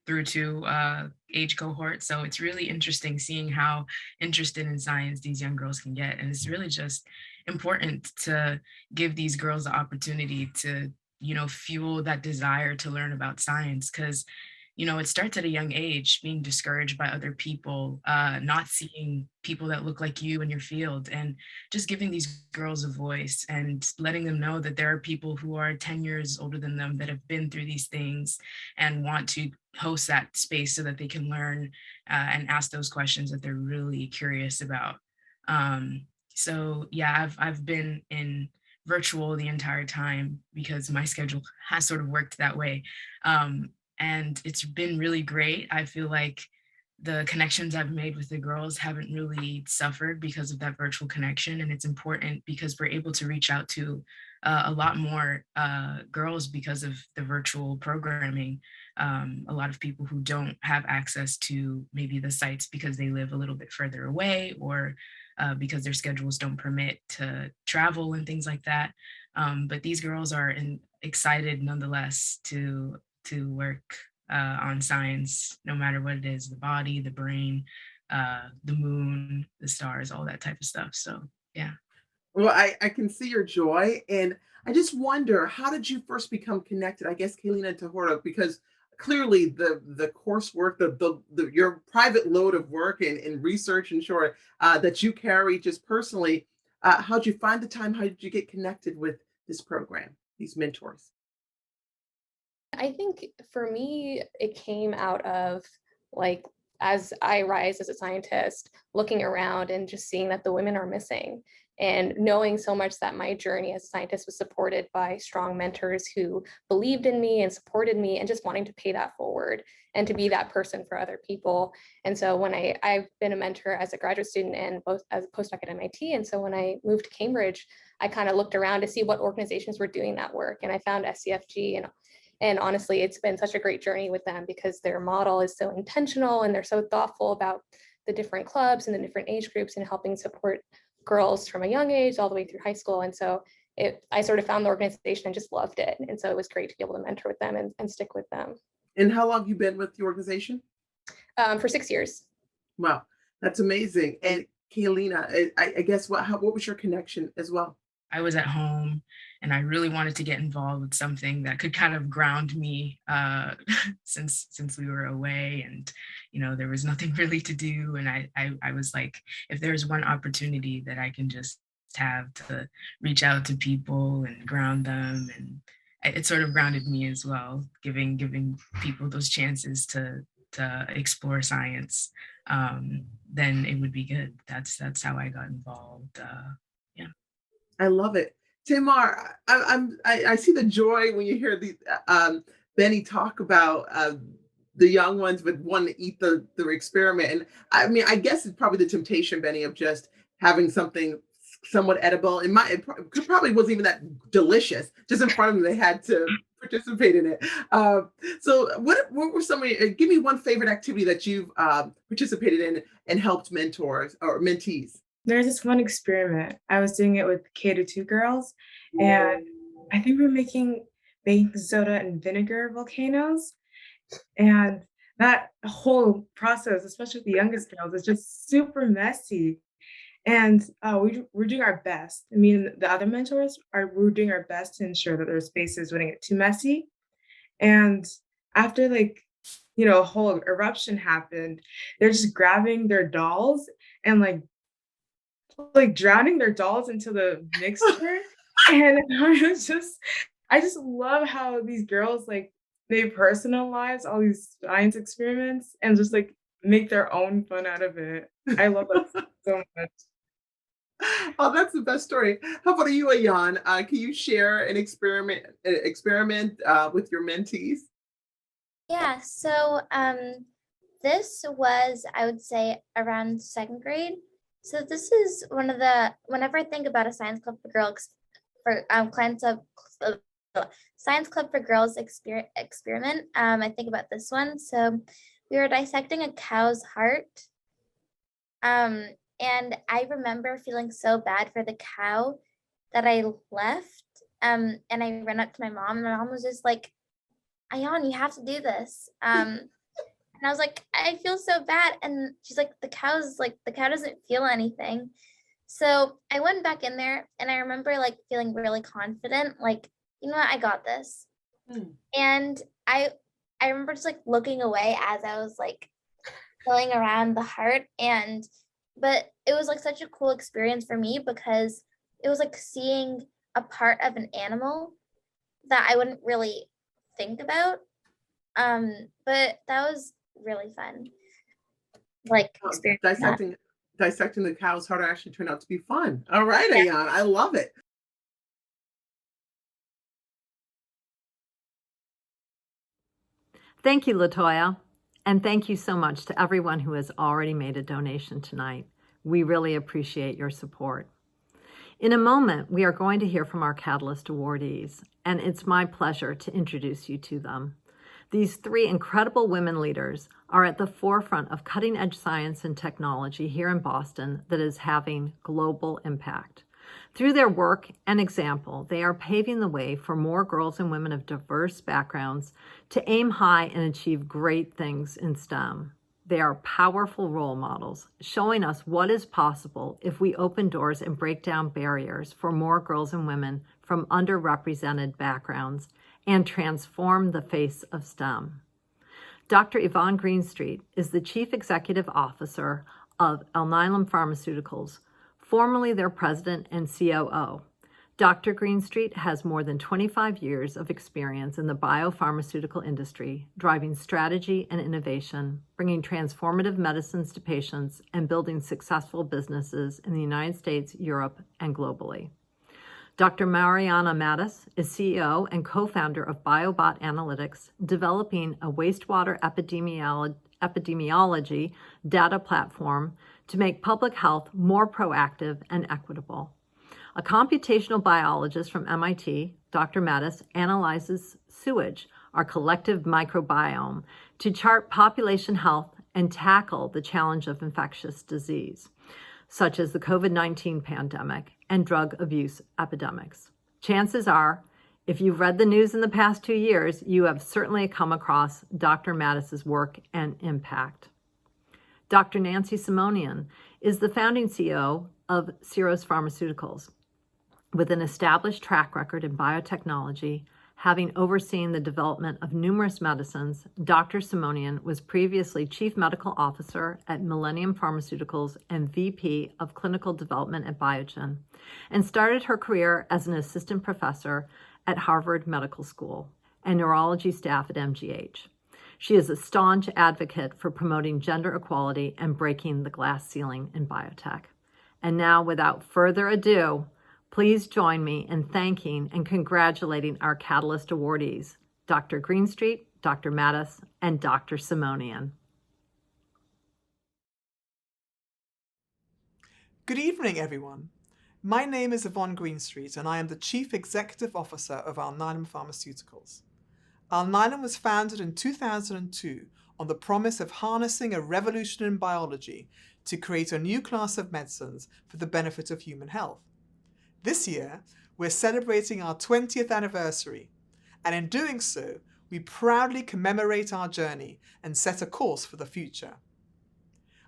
through to age cohort. So it's really interesting seeing how interested in science these young girls can get. And it's really just important to give these girls the opportunity to, fuel that desire to learn about science. Because it starts at a young age, being discouraged by other people, not seeing people that look like you in your field, and just giving these girls a voice and letting them know that there are people who are 10 years older than them that have been through these things and want to host that space so that they can learn and ask those questions that they're really curious about. So yeah, I've been in virtual the entire time because my schedule has sort of worked that way. And it's been really great. I feel like the connections I've made with the girls haven't really suffered because of that virtual connection. And it's important because we're able to reach out to a lot more girls because of the virtual programming. A lot of people who don't have access to maybe the sites because they live a little bit further away or because their schedules don't permit to travel and things like that. But these girls are excited nonetheless to work on science, no matter what it is, the body, the brain, the moon, the stars, all that type of stuff. So yeah. Well, I can see your joy. And I just wonder, how did you first become connected? I guess, Kaylina, to Horta, because clearly the coursework, your private load of work and research and sure that you carry just personally, how'd you find the time? How did you get connected with this program, these mentors? I think for me, it came out of like, as I rise as a scientist, looking around and just seeing that the women are missing and knowing so much that my journey as a scientist was supported by strong mentors who believed in me and supported me and just wanting to pay that forward and to be that person for other people. And so when I've been a mentor as a graduate student and both as a postdoc at MIT. And so when I moved to Cambridge, I kind of looked around to see what organizations were doing that work. And I found SCFG and honestly, it's been such a great journey with them because their model is so intentional and they're so thoughtful about the different clubs and the different age groups and helping support girls from a young age all the way through high school. And so I sort of found the organization and just loved it. And so it was great to be able to mentor with them and stick with them. And how long have you been with the organization? For 6 years. Wow, that's amazing. And Kaylina, I guess what was your connection as well? I was at home and I really wanted to get involved with something that could kind of ground me since we were away and, there was nothing really to do. And I was like, if there's one opportunity that I can just have to reach out to people and ground them, and it sort of grounded me as well, giving people those chances to explore science, then it would be good. That's how I got involved. Yeah. I love it. Tamar, I see the joy when you hear Benny talk about the young ones would want to eat the experiment. And I mean, I guess it's probably the temptation, Benny, of just having something somewhat edible. It probably wasn't even that delicious. Just in front of them, they had to participate in it. So what were some of give me one favorite activity that you've participated in and helped mentors or mentees? There's this one experiment. I was doing it with K-2 girls, and I think we were making baking soda and vinegar volcanoes. And that whole process, especially with the youngest girls, is just super messy. And we're doing our best. I mean, the other mentors we're doing our best to ensure that their spaces wouldn't get too messy. And after a whole eruption happened, they're just grabbing their dolls and like drowning their dolls into the mixture. And I just love how these girls they personalize all these science experiments and just make their own fun out of it. I love that so much. Oh, that's the best story. How about you, Ayan? Can you share an experiment with your mentees? Yeah, so this was, I would say, around second grade. So this is whenever I think about a science club for girls, science club for girls experiment, I think about this one. So we were dissecting a cow's heart. And I remember feeling so bad for the cow that I left. And I ran up to my mom, and my mom was just like, Ayan, you have to do this. And I was like, I feel so bad. And she's like, the cow doesn't feel anything. So I went back in there, and I remember feeling really confident, you know what, I got this. And I remember just looking away as I was going around the heart. But it was such a cool experience for me because it was seeing a part of an animal that I wouldn't really think about. But that was really fun. Experience Dissecting the cow's heart actually turned out to be fun. All right, Ayan, I love it. Thank you, LaToya. And thank you so much to everyone who has already made a donation tonight. We really appreciate your support. In a moment, we are going to hear from our Catalyst awardees, and it's my pleasure to introduce you to them. These three incredible women leaders are at the forefront of cutting-edge science and technology here in Boston that is having global impact. Through their work and example, they are paving the way for more girls and women of diverse backgrounds to aim high and achieve great things in STEM. They are powerful role models, showing us what is possible if we open doors and break down barriers for more girls and women from underrepresented backgrounds and transform the face of STEM. Dr. Yvonne Greenstreet is the Chief Executive Officer of Alnylam Pharmaceuticals, formerly their president and COO. Dr. Greenstreet has more than 25 years of experience in the biopharmaceutical industry, driving strategy and innovation, bringing transformative medicines to patients, and building successful businesses in the United States, Europe, and globally. Dr. Mariana Mattis is CEO and co-founder of BioBot Analytics, developing a wastewater epidemiology data platform to make public health more proactive and equitable. A computational biologist from MIT, Dr. Mattis analyzes sewage, our collective microbiome, to chart population health and tackle the challenge of infectious disease, such as the COVID-19 pandemic and drug abuse epidemics. Chances are, if you've read the news in the past 2 years, you have certainly come across Dr. Mattis's work and impact. Dr. Nancy Simonian is the founding CEO of Syros Pharmaceuticals. With an established track record in biotechnology, having overseen the development of numerous medicines, Dr. Simonian was previously Chief Medical Officer at Millennium Pharmaceuticals and VP of Clinical Development at Biogen, and started her career as an assistant professor at Harvard Medical School and neurology staff at MGH. She is a staunch advocate for promoting gender equality and breaking the glass ceiling in biotech. And now, without further ado, please join me in thanking and congratulating our Catalyst awardees, Dr. Greenstreet, Dr. Mattis, and Dr. Simonian. Good evening, everyone. My name is Yvonne Greenstreet and I am the Chief Executive Officer of Alnylam Pharmaceuticals. Alnylam was founded in 2002 on the promise of harnessing a revolution in biology to create a new class of medicines for the benefit of human health. This year, we're celebrating our 20th anniversary, and in doing so, we proudly commemorate our journey and set a course for the future.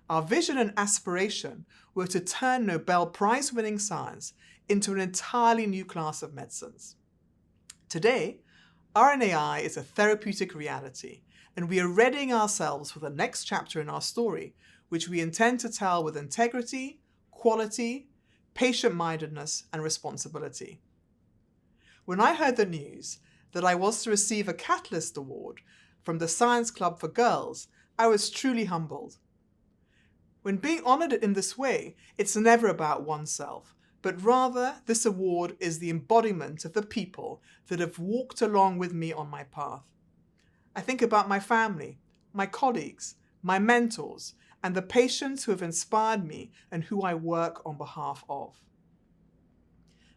Our vision and aspiration were to turn Nobel Prize-winning science into an entirely new class of medicines. Today, RNAi is a therapeutic reality, and we are readying ourselves for the next chapter in our story, which we intend to tell with integrity, quality, patient-mindedness, and responsibility. When I heard the news that I was to receive a Catalyst Award from the Science Club for Girls, I was truly humbled. When being honoured in this way, it's never about oneself, but rather this award is the embodiment of the people that have walked along with me on my path. I think about my family, my colleagues, my mentors, and the patients who have inspired me and who I work on behalf of.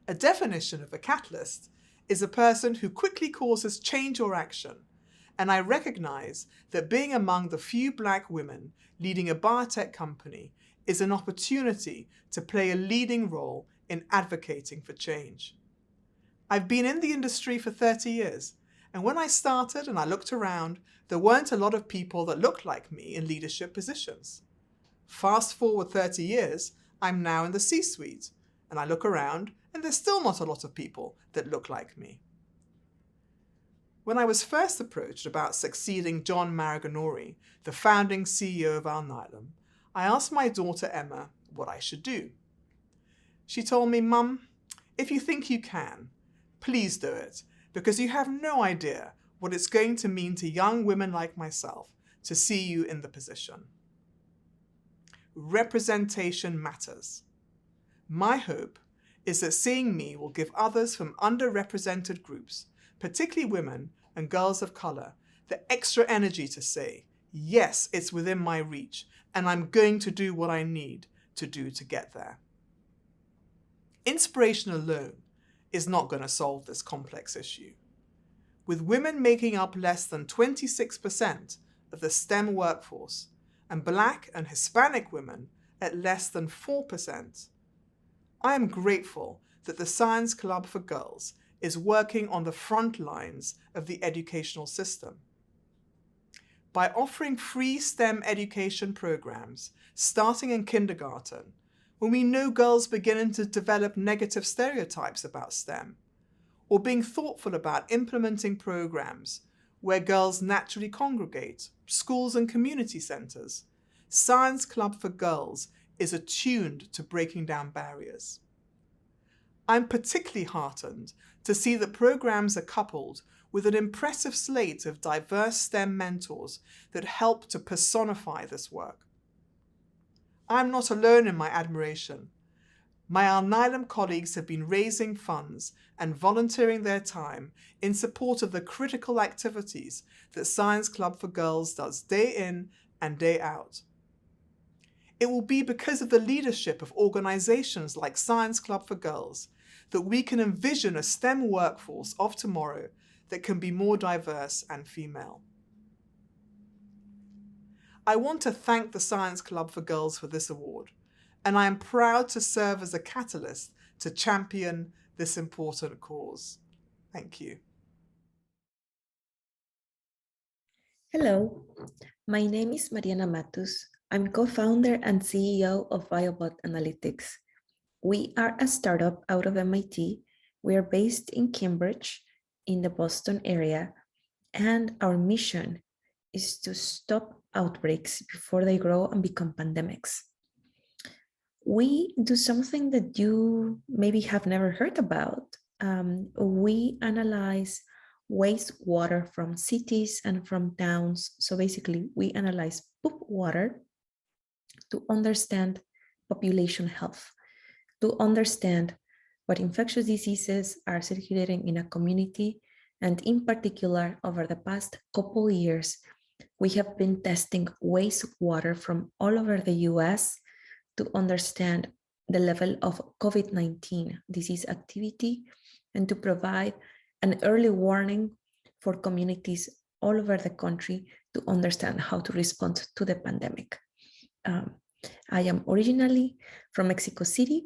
A definition of a catalyst is a person who quickly causes change or action, and I recognise that being among the few Black women leading a biotech company is an opportunity to play a leading role in advocating for change. I've been in the industry for 30 years, and when I started and I looked around, there weren't a lot of people that looked like me in leadership positions. Fast forward 30 years, I'm now in the C-suite, and I look around and there's still not a lot of people that look like me. When I was first approached about succeeding John Maraganore, the founding CEO of Alnylam, I asked my daughter Emma what I should do. She told me, "Mum, if you think you can, please do it, because you have no idea what it's going to mean to young women like myself to see you in the position." Representation matters. My hope is that seeing me will give others from underrepresented groups, particularly women and girls of colour, the extra energy to say, yes, it's within my reach, and I'm going to do what I need to do to get there. Inspiration alone is not going to solve this complex issue. With women making up less than 26% of the STEM workforce, and Black and Hispanic women at less than 4%, I am grateful that the Science Club for Girls is working on the front lines of the educational system. By offering free STEM education programs starting in kindergarten, when we know girls begin to develop negative stereotypes about STEM, or being thoughtful about implementing programs where girls naturally congregate, schools and community centres, Science Club for Girls is attuned to breaking down barriers. I'm particularly heartened to see that programs are coupled with an impressive slate of diverse STEM mentors that help to personify this work. I'm not alone in my admiration. My Alnylam colleagues have been raising funds and volunteering their time in support of the critical activities that Science Club for Girls does day in and day out. It will be because of the leadership of organisations like Science Club for Girls that we can envision a STEM workforce of tomorrow that can be more diverse and female. I want to thank the Science Club for Girls for this award, and I am proud to serve as a catalyst to champion this important cause. Thank you. Hello, my name is Mariana Matus. I'm co-founder and CEO of BioBot Analytics. We are a startup out of MIT. We are based in Cambridge, in the Boston area, and our mission is to stop outbreaks before they grow and become pandemics. We do something that you maybe have never heard about. We analyze wastewater from cities and from towns. So basically, we analyze poop water to understand population health, to understand what infectious diseases are circulating in a community. And in particular, over the past couple years, we have been testing wastewater from all over the US to understand the level of COVID-19 disease activity and to provide an early warning for communities all over the country to understand how to respond to the pandemic. I am originally from Mexico City.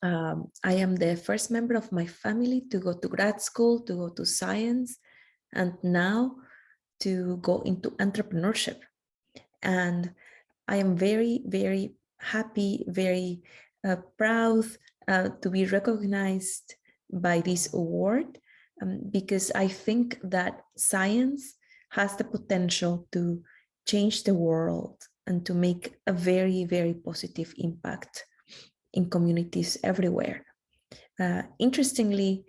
I am the first member of my family to go to grad school, to go to science, and now to go into entrepreneurship. And I am very, very happy, very proud to be recognized by this award because I think that science has the potential to change the world and to make a very, very positive impact in communities everywhere. Interestingly,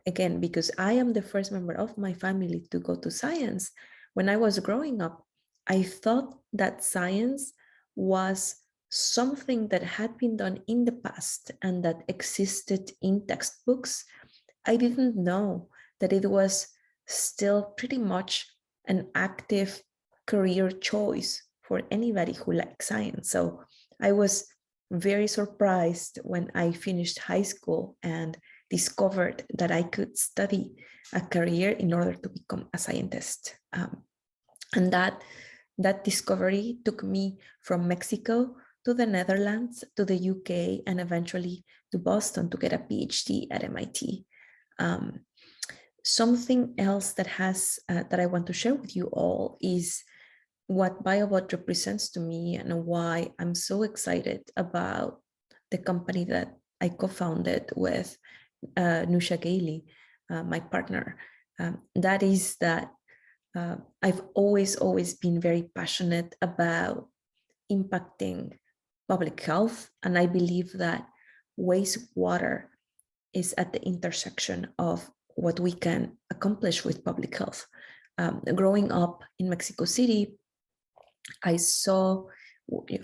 again, because I am the first member of my family to go to science, when I was growing up, I thought that science was something that had been done in the past and that existed in textbooks. I didn't know that it was still pretty much an active career choice for anybody who likes science. So I was very surprised when I finished high school and discovered that I could study a career in order to become a scientist. And that discovery took me from Mexico to the Netherlands, to the UK, and eventually to Boston to get a PhD at MIT. Something else that I want to share with you all is what BioBot represents to me and why I'm so excited about the company that I co-founded with Nusha Gailey, my partner. That is that I've always been very passionate about impacting public health, and I believe that wastewater is at the intersection of what we can accomplish with public health. Growing up in Mexico City, I saw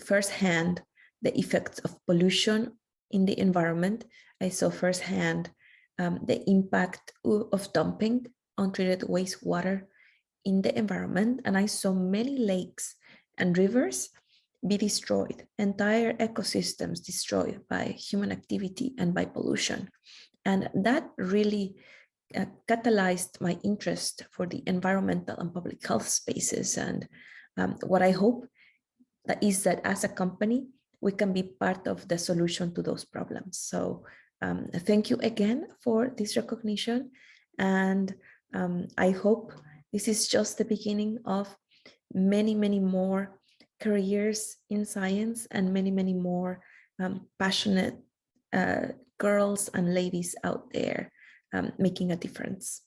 firsthand the effects of pollution in the environment. I saw firsthand the impact of dumping untreated wastewater in the environment, and I saw many lakes and rivers be destroyed, entire ecosystems destroyed by human activity and by pollution. And that really catalyzed my interest for the environmental and public health spaces. And what I hope is that as a company, we can be part of the solution to those problems. So thank you again for this recognition. And I hope this is just the beginning of many, many more careers in science and many, many more passionate girls and ladies out there making a difference.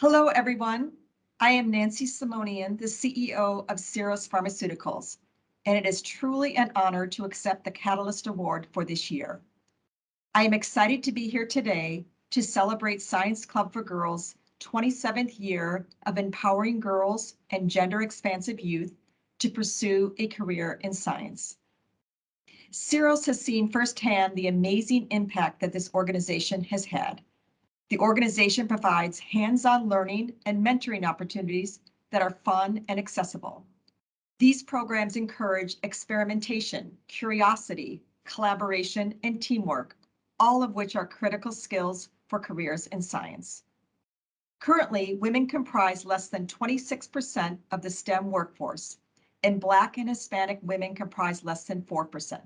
Hello, everyone. I am Nancy Simonian, the CEO of Syros Pharmaceuticals, and it is truly an honor to accept the Catalyst Award for this year. I am excited to be here today to celebrate Science Club for Girls' 27th year of empowering girls and gender-expansive youth to pursue a career in science. Syros has seen firsthand the amazing impact that this organization has had. The organization provides hands-on learning and mentoring opportunities that are fun and accessible. These programs encourage experimentation, curiosity, collaboration, and teamwork, all of which are critical skills for careers in science. Currently, women comprise less than 26% of the STEM workforce, and Black and Hispanic women comprise less than 4%.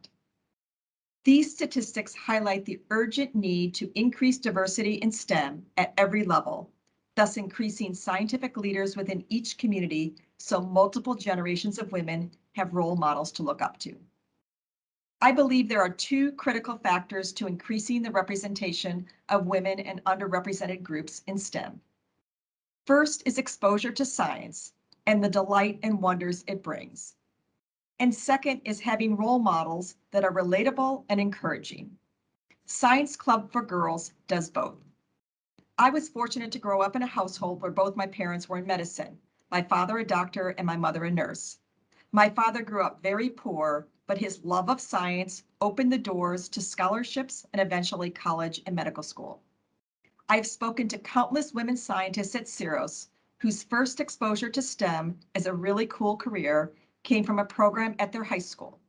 These statistics highlight the urgent need to increase diversity in STEM at every level, thus increasing scientific leaders within each community so multiple generations of women have role models to look up to. I believe there are two critical factors to increasing the representation of women and underrepresented groups in STEM. First is exposure to science and the delight and wonders it brings. And second is having role models that are relatable and encouraging. Science Club for Girls does both. I was fortunate to grow up in a household where both my parents were in medicine, my father a doctor and my mother a nurse. My father grew up very poor, but his love of science opened the doors to scholarships and eventually college and medical school. I've spoken to countless women scientists at Syros whose first exposure to STEM as a really cool career came from a program at their high school.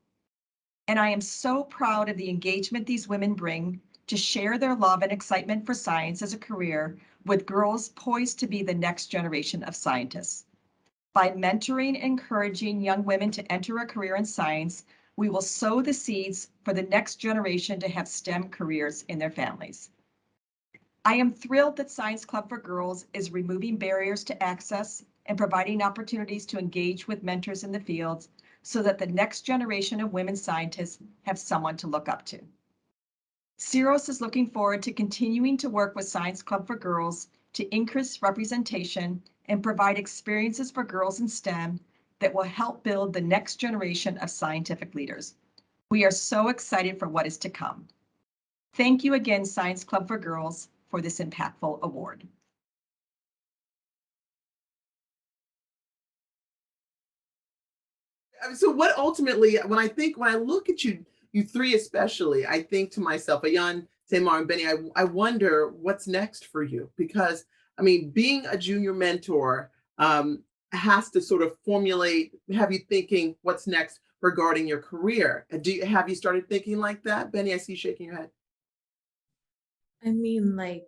And I am so proud of the engagement these women bring to share their love and excitement for science as a career with girls poised to be the next generation of scientists. By mentoring and encouraging young women to enter a career in science, we will sow the seeds for the next generation to have STEM careers in their families. I am thrilled that Science Club for Girls is removing barriers to access and providing opportunities to engage with mentors in the fields so that the next generation of women scientists have someone to look up to. CIROS is looking forward to continuing to work with Science Club for Girls to increase representation and provide experiences for girls in STEM that will help build the next generation of scientific leaders. We are so excited for what is to come. Thank you again, Science Club for Girls, for this impactful award. So what ultimately, when I look at you three especially, I think to myself, Ayan, Tamar, and Benny, I wonder what's next for you, because I mean, being a junior mentor has to sort of have you thinking what's next regarding your career. Have you started thinking like that? Benny, I see you shaking your head. I mean, like,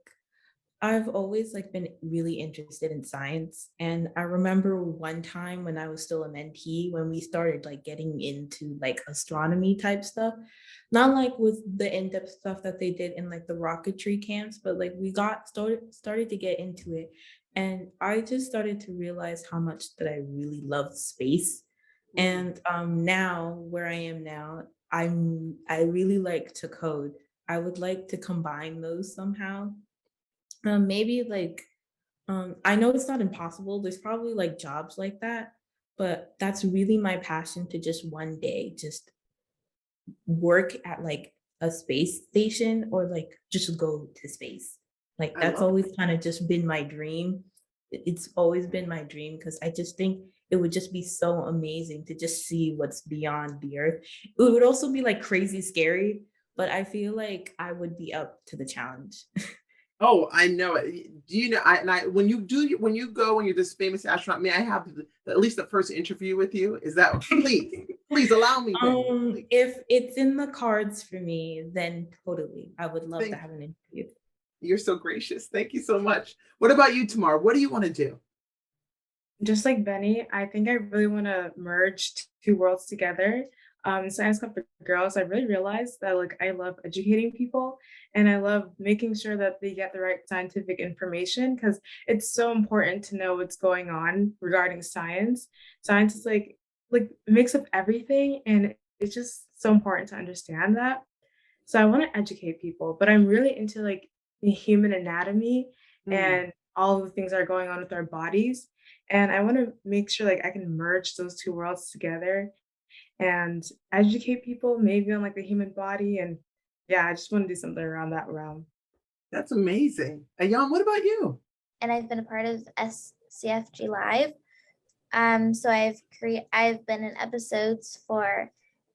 I've always like been really interested in science. And I remember one time when I was still a mentee, when we started like getting into like astronomy type stuff, not like with the in-depth stuff that they did in like the rocketry camps, but like we started to get into it. And I just started to realize how much that I really loved space. And now where I am now, I really like to code. I would like to combine those somehow. Maybe like I know it's not impossible. There's probably like jobs like that, but that's really my passion, to just one day just work at like a space station, or like just go to space. Like I that's love always kind of just been my dream. It's always been my dream, because I just think it would just be so amazing to just see what's beyond the earth. It would also be like crazy scary, but I feel like I would be up to the challenge. Oh, I know it. Do you know? When you go and you're this famous astronaut, may I have at least the first interview with you? Is that please allow me? Then. If it's in the cards for me, then totally, I would love to have an interview. You're so gracious. Thank you so much. What about you, Tamar? What do you want to do? Just like Benny, I think I really want to merge two worlds together. Science Club for Girls, I really realized that like I love educating people, and I love making sure that they get the right scientific information, because it's so important to know what's going on regarding science. Science is like makes up everything, and it's just so important to understand that. So I want to educate people, but I'm really into like the human anatomy and all of the things that are going on with our bodies. And I want to make sure like I can merge those two worlds together and educate people maybe on like the human body. And yeah, I just want to do something around that realm. That's amazing. Ayan, what about you? And I've been a part of SCFG Live. So I've been in episodes for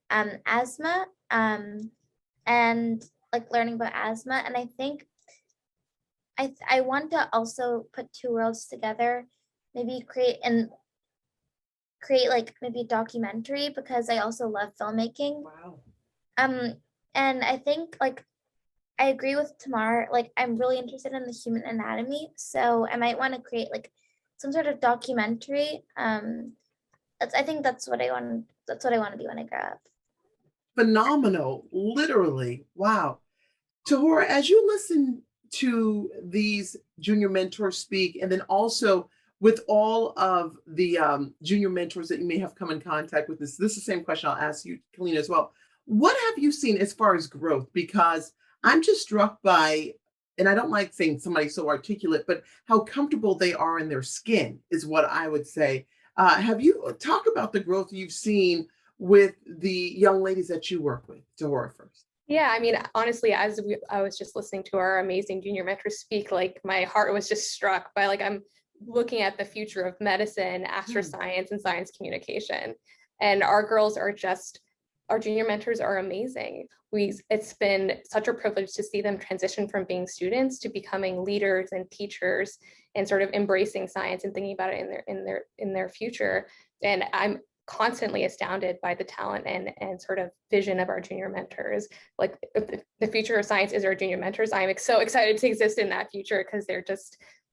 asthma and like learning about asthma. And I think I want to also put two worlds together, maybe create like maybe a documentary, because I also love filmmaking. Wow. And I think like I agree with Tamar, like I'm really interested in the human anatomy, so I might want to create like some sort of documentary. I think that's what I want to be when I grow up. Phenomenal, literally. Wow. Tahora, as you listen to these junior mentors speak, and then also with all of the junior mentors that you may have come in contact with, this is the same question I'll ask you, Kalina, as well. What have you seen as far as growth? Because I'm just struck by, and I don't like saying somebody so articulate, but how comfortable they are in their skin is what I would say. Have you talk about the growth you've seen with the young ladies that you work with? Tahora first. Yeah, I mean, honestly, I was just listening to our amazing junior mentors speak, like my heart was just struck by like I'm looking at the future of medicine, astroscience, and science communication. And our junior mentors are amazing. It's been such a privilege to see them transition from being students to becoming leaders and teachers, and sort of embracing science and thinking about it in their future. And I'm constantly astounded by the talent and sort of vision of our junior mentors. Like the future of science is our junior mentors. I'm so excited to exist in that future because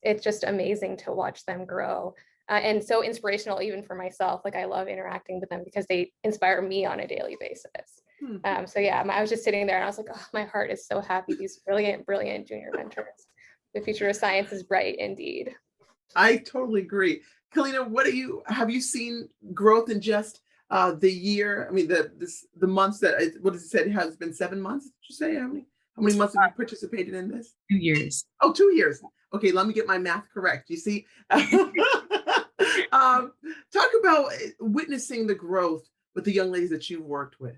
it's just amazing to watch them grow. And so inspirational even for myself. Like I love interacting with them because they inspire me on a daily basis. So yeah, I was just sitting there and I was like, oh, my heart is so happy. These brilliant, brilliant junior mentors. The future of science is bright indeed. I totally agree. Kalina, have you seen growth in just the year? I mean, the months that, what does it say? It has been 7 months, did you say? How many months have you participated in this? 2 years. Oh, 2 years. Okay, let me get my math correct. You see? Talk about witnessing the growth with the young ladies that you've worked with.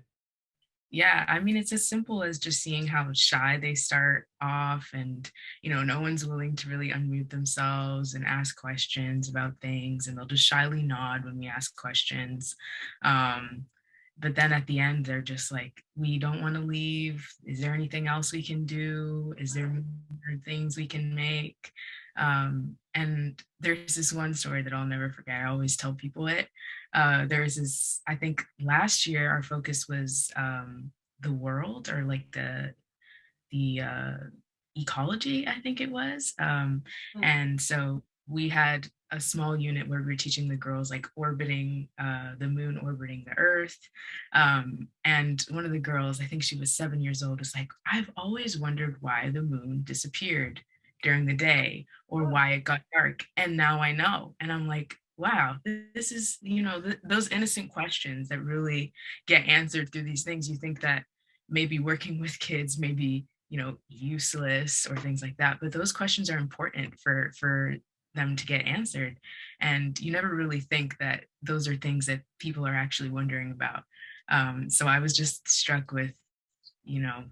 Yeah, I mean, it's as simple as just seeing how shy they start off and, no one's willing to really unmute themselves and ask questions about things, and they'll just shyly nod when we ask questions. But then at the end, they're just like, we don't want to leave. Is there anything else we can do? Is there more things we can make? And there's this one story that I'll never forget. I always tell people it. There's this, I think last year our focus was the world, or like the ecology, I think it was. And so we had a small unit where we were teaching the girls like orbiting the moon, orbiting the earth. And one of the girls, I think she was 7 years old, was like, I've always wondered why the moon disappeared during the day or why it got dark. And now I know. And I'm like, wow, this is, those innocent questions that really get answered through these things. You think that maybe working with kids may be, useless or things like that, but those questions are important for them to get answered. And you never really think that those are things that people are actually wondering about. So I was just struck with,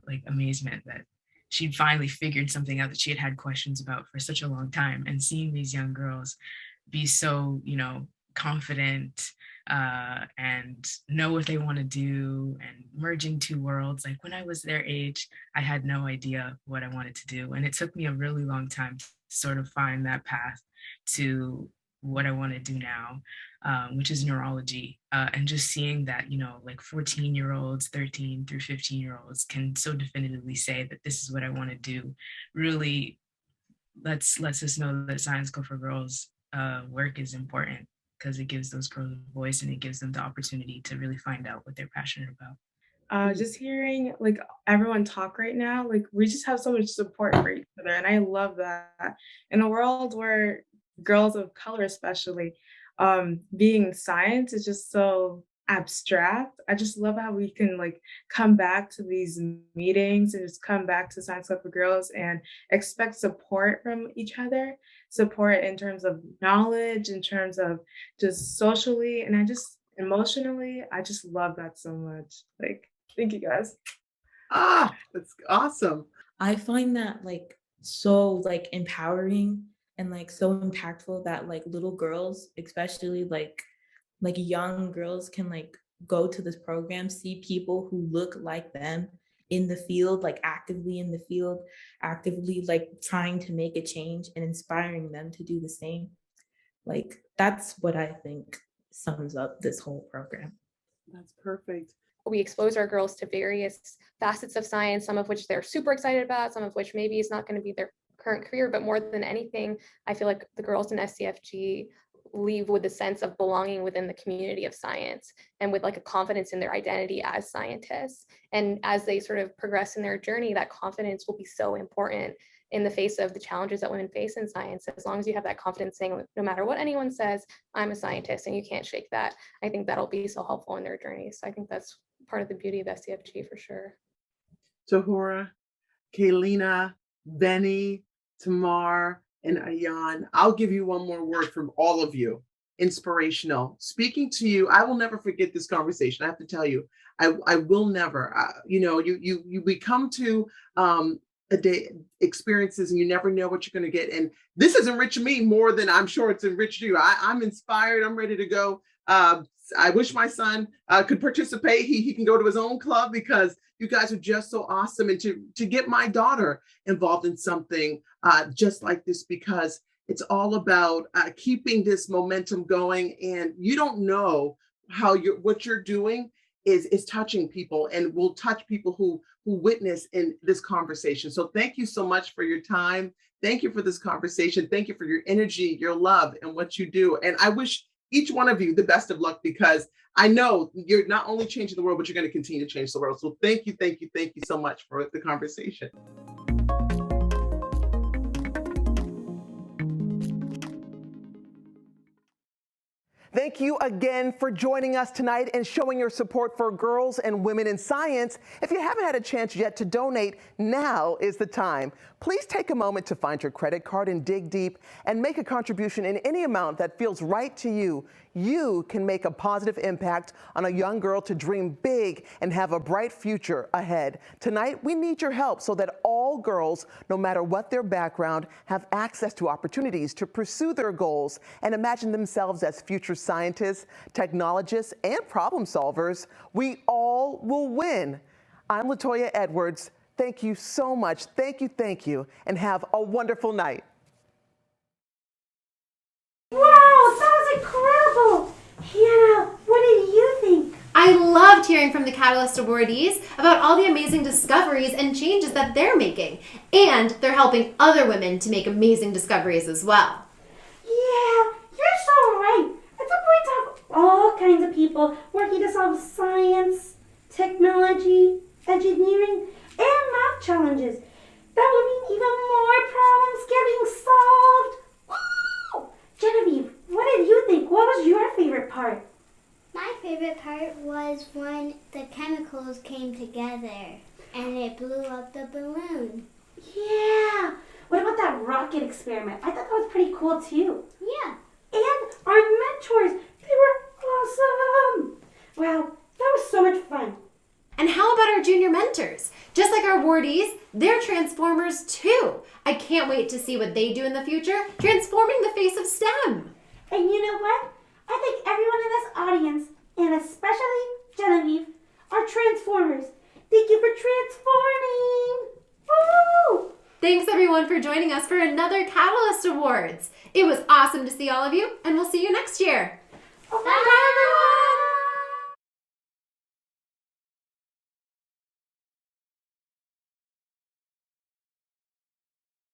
like amazement that she'd finally figured something out that she had had questions about for such a long time, and seeing these young girls be so, confident and know what they want to do, and merging two worlds. Like when I was their age, I had no idea what I wanted to do. And it took me a really long time to sort of find that path to what I want to do now, which is neurology. And just seeing that, like 14-year-olds, 13 through 15-year-olds can so definitively say that this is what I want to do, really lets us know that Science Club for Girls work is important, because it gives those girls a voice and it gives them the opportunity to really find out what they're passionate about. Just hearing like everyone talk right now, like we just have so much support for each other, and I love that. In a world where girls of color, especially, being science is just so abstract. I just love how we can like come back to these meetings and just come back to Science Club for Girls and expect support from each other, support in terms of knowledge, in terms of just socially, and emotionally, I just love that so much. Like, thank you guys. That's awesome. I find that like so like empowering and like so impactful that like little girls, especially like young girls, can like go to this program, see people who look like them in the field, like actively in the field, actively like trying to make a change and inspiring them to do the same. Like that's what I think sums up this whole program. That's perfect. We expose our girls to various facets of science, some of which they're super excited about, some of which maybe is not going to be their current career, but more than anything, I feel like the girls in SCFG leave with a sense of belonging within the community of science and with like a confidence in their identity as scientists. And as they sort of progress in their journey, that confidence will be so important in the face of the challenges that women face in science. As long as you have that confidence saying, no matter what anyone says, I'm a scientist, and you can't shake that, I think that'll be so helpful in their journey. So I think that's part of the beauty of SCFG for sure. Tahora, Kalina, Benny, Tamar, and Ayan, I'll give you one more word from all of you. Inspirational. Speaking to you, I will never forget this conversation. I have to tell you, I will never. We come to a day experiences, and you never know what you're going to get. And this has enriched me more than I'm sure it's enriched you. I'm inspired. I'm ready to go. I wish my son could participate. He can go to his own club, because you guys are just so awesome. And to get my daughter involved in something just like this, because it's all about keeping this momentum going. And you don't know how what you're doing is touching people and will touch people who witness in this conversation. So thank you so much for your time. Thank you for this conversation. Thank you for your energy, your love, and what you do. And I wish each one of you the best of luck, because I know you're not only changing the world, but you're going to continue to change the world. So thank you so much for the conversation. Thank you again for joining us tonight and showing your support for girls and women in science. If you haven't had a chance yet to donate, now is the time. Please take a moment to find your credit card and dig deep and make a contribution in any amount that feels right to you. You can make a positive impact on a young girl to dream big and have a bright future ahead. Tonight, we need your help so that all girls, no matter what their background, have access to opportunities to pursue their goals and imagine themselves as future scientists, technologists, and problem solvers. We all will win. I'm Latoya Edwards. Thank you so much. Thank you, and have a wonderful night. Wow, that was incredible! Hannah, what did you think? I loved hearing from the Catalyst awardees about all the amazing discoveries and changes that they're making. And they're helping other women to make amazing discoveries as well. Yeah, you're so right. It's a point to have all kinds of people working to solve science, technology, engineering, and math challenges. That will mean even more problems getting solved. Woo! Genevieve, what did you think? What was your favorite part? My favorite part was when the chemicals came together and it blew up the balloon. Yeah. What about that rocket experiment? I thought that was pretty cool too. Yeah. And our mentors, they were awesome. Wow, that was so much fun. And how about our junior mentors? Just like our awardees, they're transformers too. I can't wait to see what they do in the future, transforming the face of STEM. And you know what? I think everyone in this audience, and especially Genevieve, are transformers. Thank you for transforming. Woo! Thanks everyone for joining us for another Catalyst Awards. It was awesome to see all of you, and we'll see you next year. Bye, everyone.